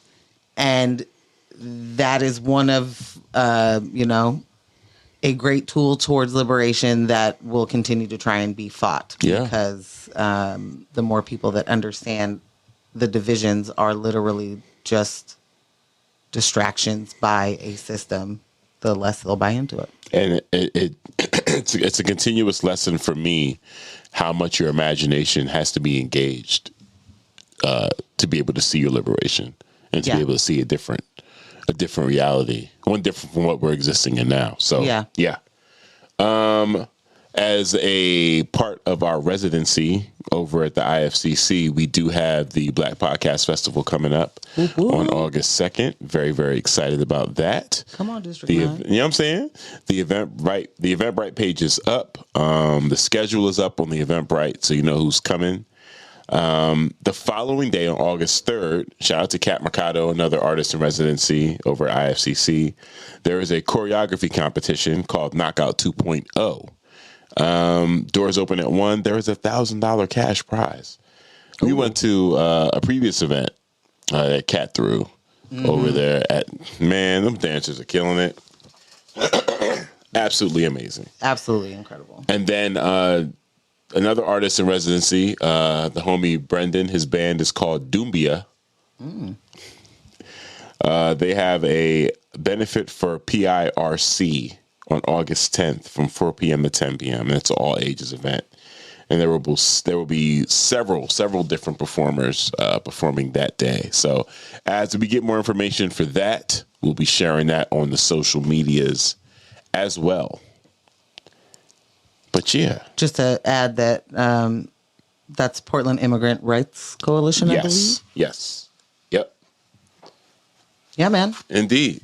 And that is one of, a great tool towards liberation that will continue to try and be fought. Yeah. Because the more people that understand the divisions are literally just distractions by a system, the less they'll buy into it. And it's a continuous lesson for me how much your imagination has to be engaged to be able to see your liberation and to be able to see a different reality, one different from what we're existing in now. So yeah. As a part of our residency over at the IFCC, we do have the Black Podcast Festival coming up on August 2nd. Very, very excited about that. Come on, District 9. You know what I'm saying? The Eventbrite page is up. The schedule is up on the Eventbrite, so you know who's coming. The following day on August 3rd, shout out to Kat Mercado, another artist in residency over at IFCC. There is a choreography competition called Knockout 2.0. Doors open at 1. There is $1,000 cash prize. We went to a previous event that Kat threw over there them dancers are killing it. Absolutely amazing. Absolutely incredible. And then another artist in residency, the homie Brendan, his band is called Doombia. They have a benefit for PIRC on August 10th from 4 p.m. to 10 p.m. And it's an all ages event. And there will be several different performers performing that day. So as we get more information for that, we'll be sharing that on the social medias as well. But yeah. Just to add that that's Portland Immigrant Rights Coalition, I believe. Yes. Yep. Yeah, man. Indeed.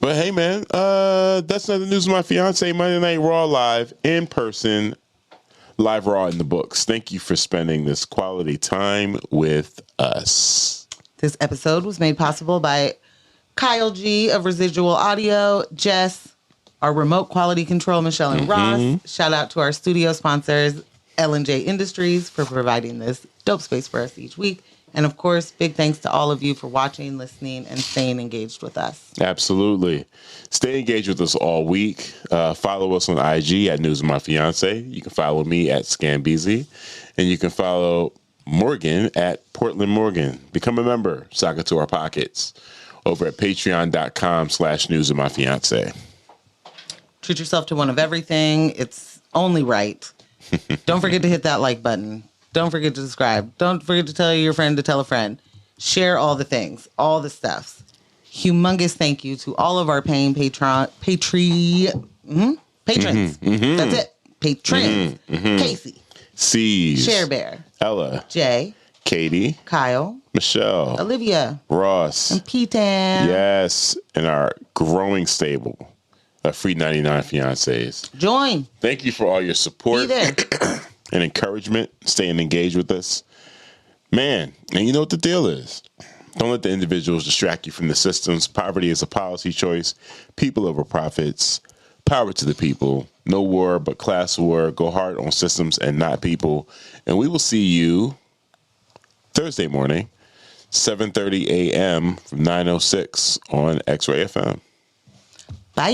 But hey, man, that's another news of My Fiance Monday Night Raw live in person, live Raw in the books. Thank you for spending this quality time with us. This episode was made possible by Kyle G of Residual Audio, Jess, our remote quality control, Michelle and Ross. Shout out to our studio sponsors, L&J Industries, for providing this dope space for us each week. And of course, big thanks to all of you for watching, listening, and staying engaged with us. Absolutely. Stay engaged with us all week. Follow us on IG at News of My Fiance. You can follow me at Scambeezy. And you can follow Morgan at Portland Morgan. Become a member, sock it to our pockets, over at patreon.com/News of My Fiance. Treat yourself to one of everything. It's only right. Don't forget to hit that like button. Don't forget to subscribe. Don't forget to tell your friend to tell a friend. Share all the things, all the stuffs. Humongous thank you to all of our paying patrons. That's it. Patrons. Casey. C's. Share Bear. Ella. Jay. Katie. Kyle. Michelle. Olivia. Ross. And P-Tan. Yes. And our growing stable of free 99 fiancés. Join. Thank you for all your support. Be there. And encouragement, staying engaged with us. Man, and you know what the deal is. Don't let the individuals distract you from the systems. Poverty is a policy choice. People over profits. Power to the people. No war but class war. Go hard on systems and not people. And we will see you Thursday morning, 7:30 a.m. from 9:06 on X-Ray FM. Bye.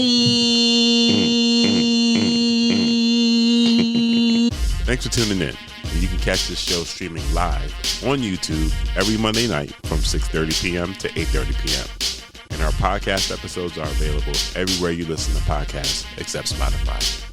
Thanks for tuning in. And you can catch this show streaming live on YouTube every Monday night from 6:30 p.m. to 8:30 p.m. And our podcast episodes are available everywhere you listen to podcasts except Spotify.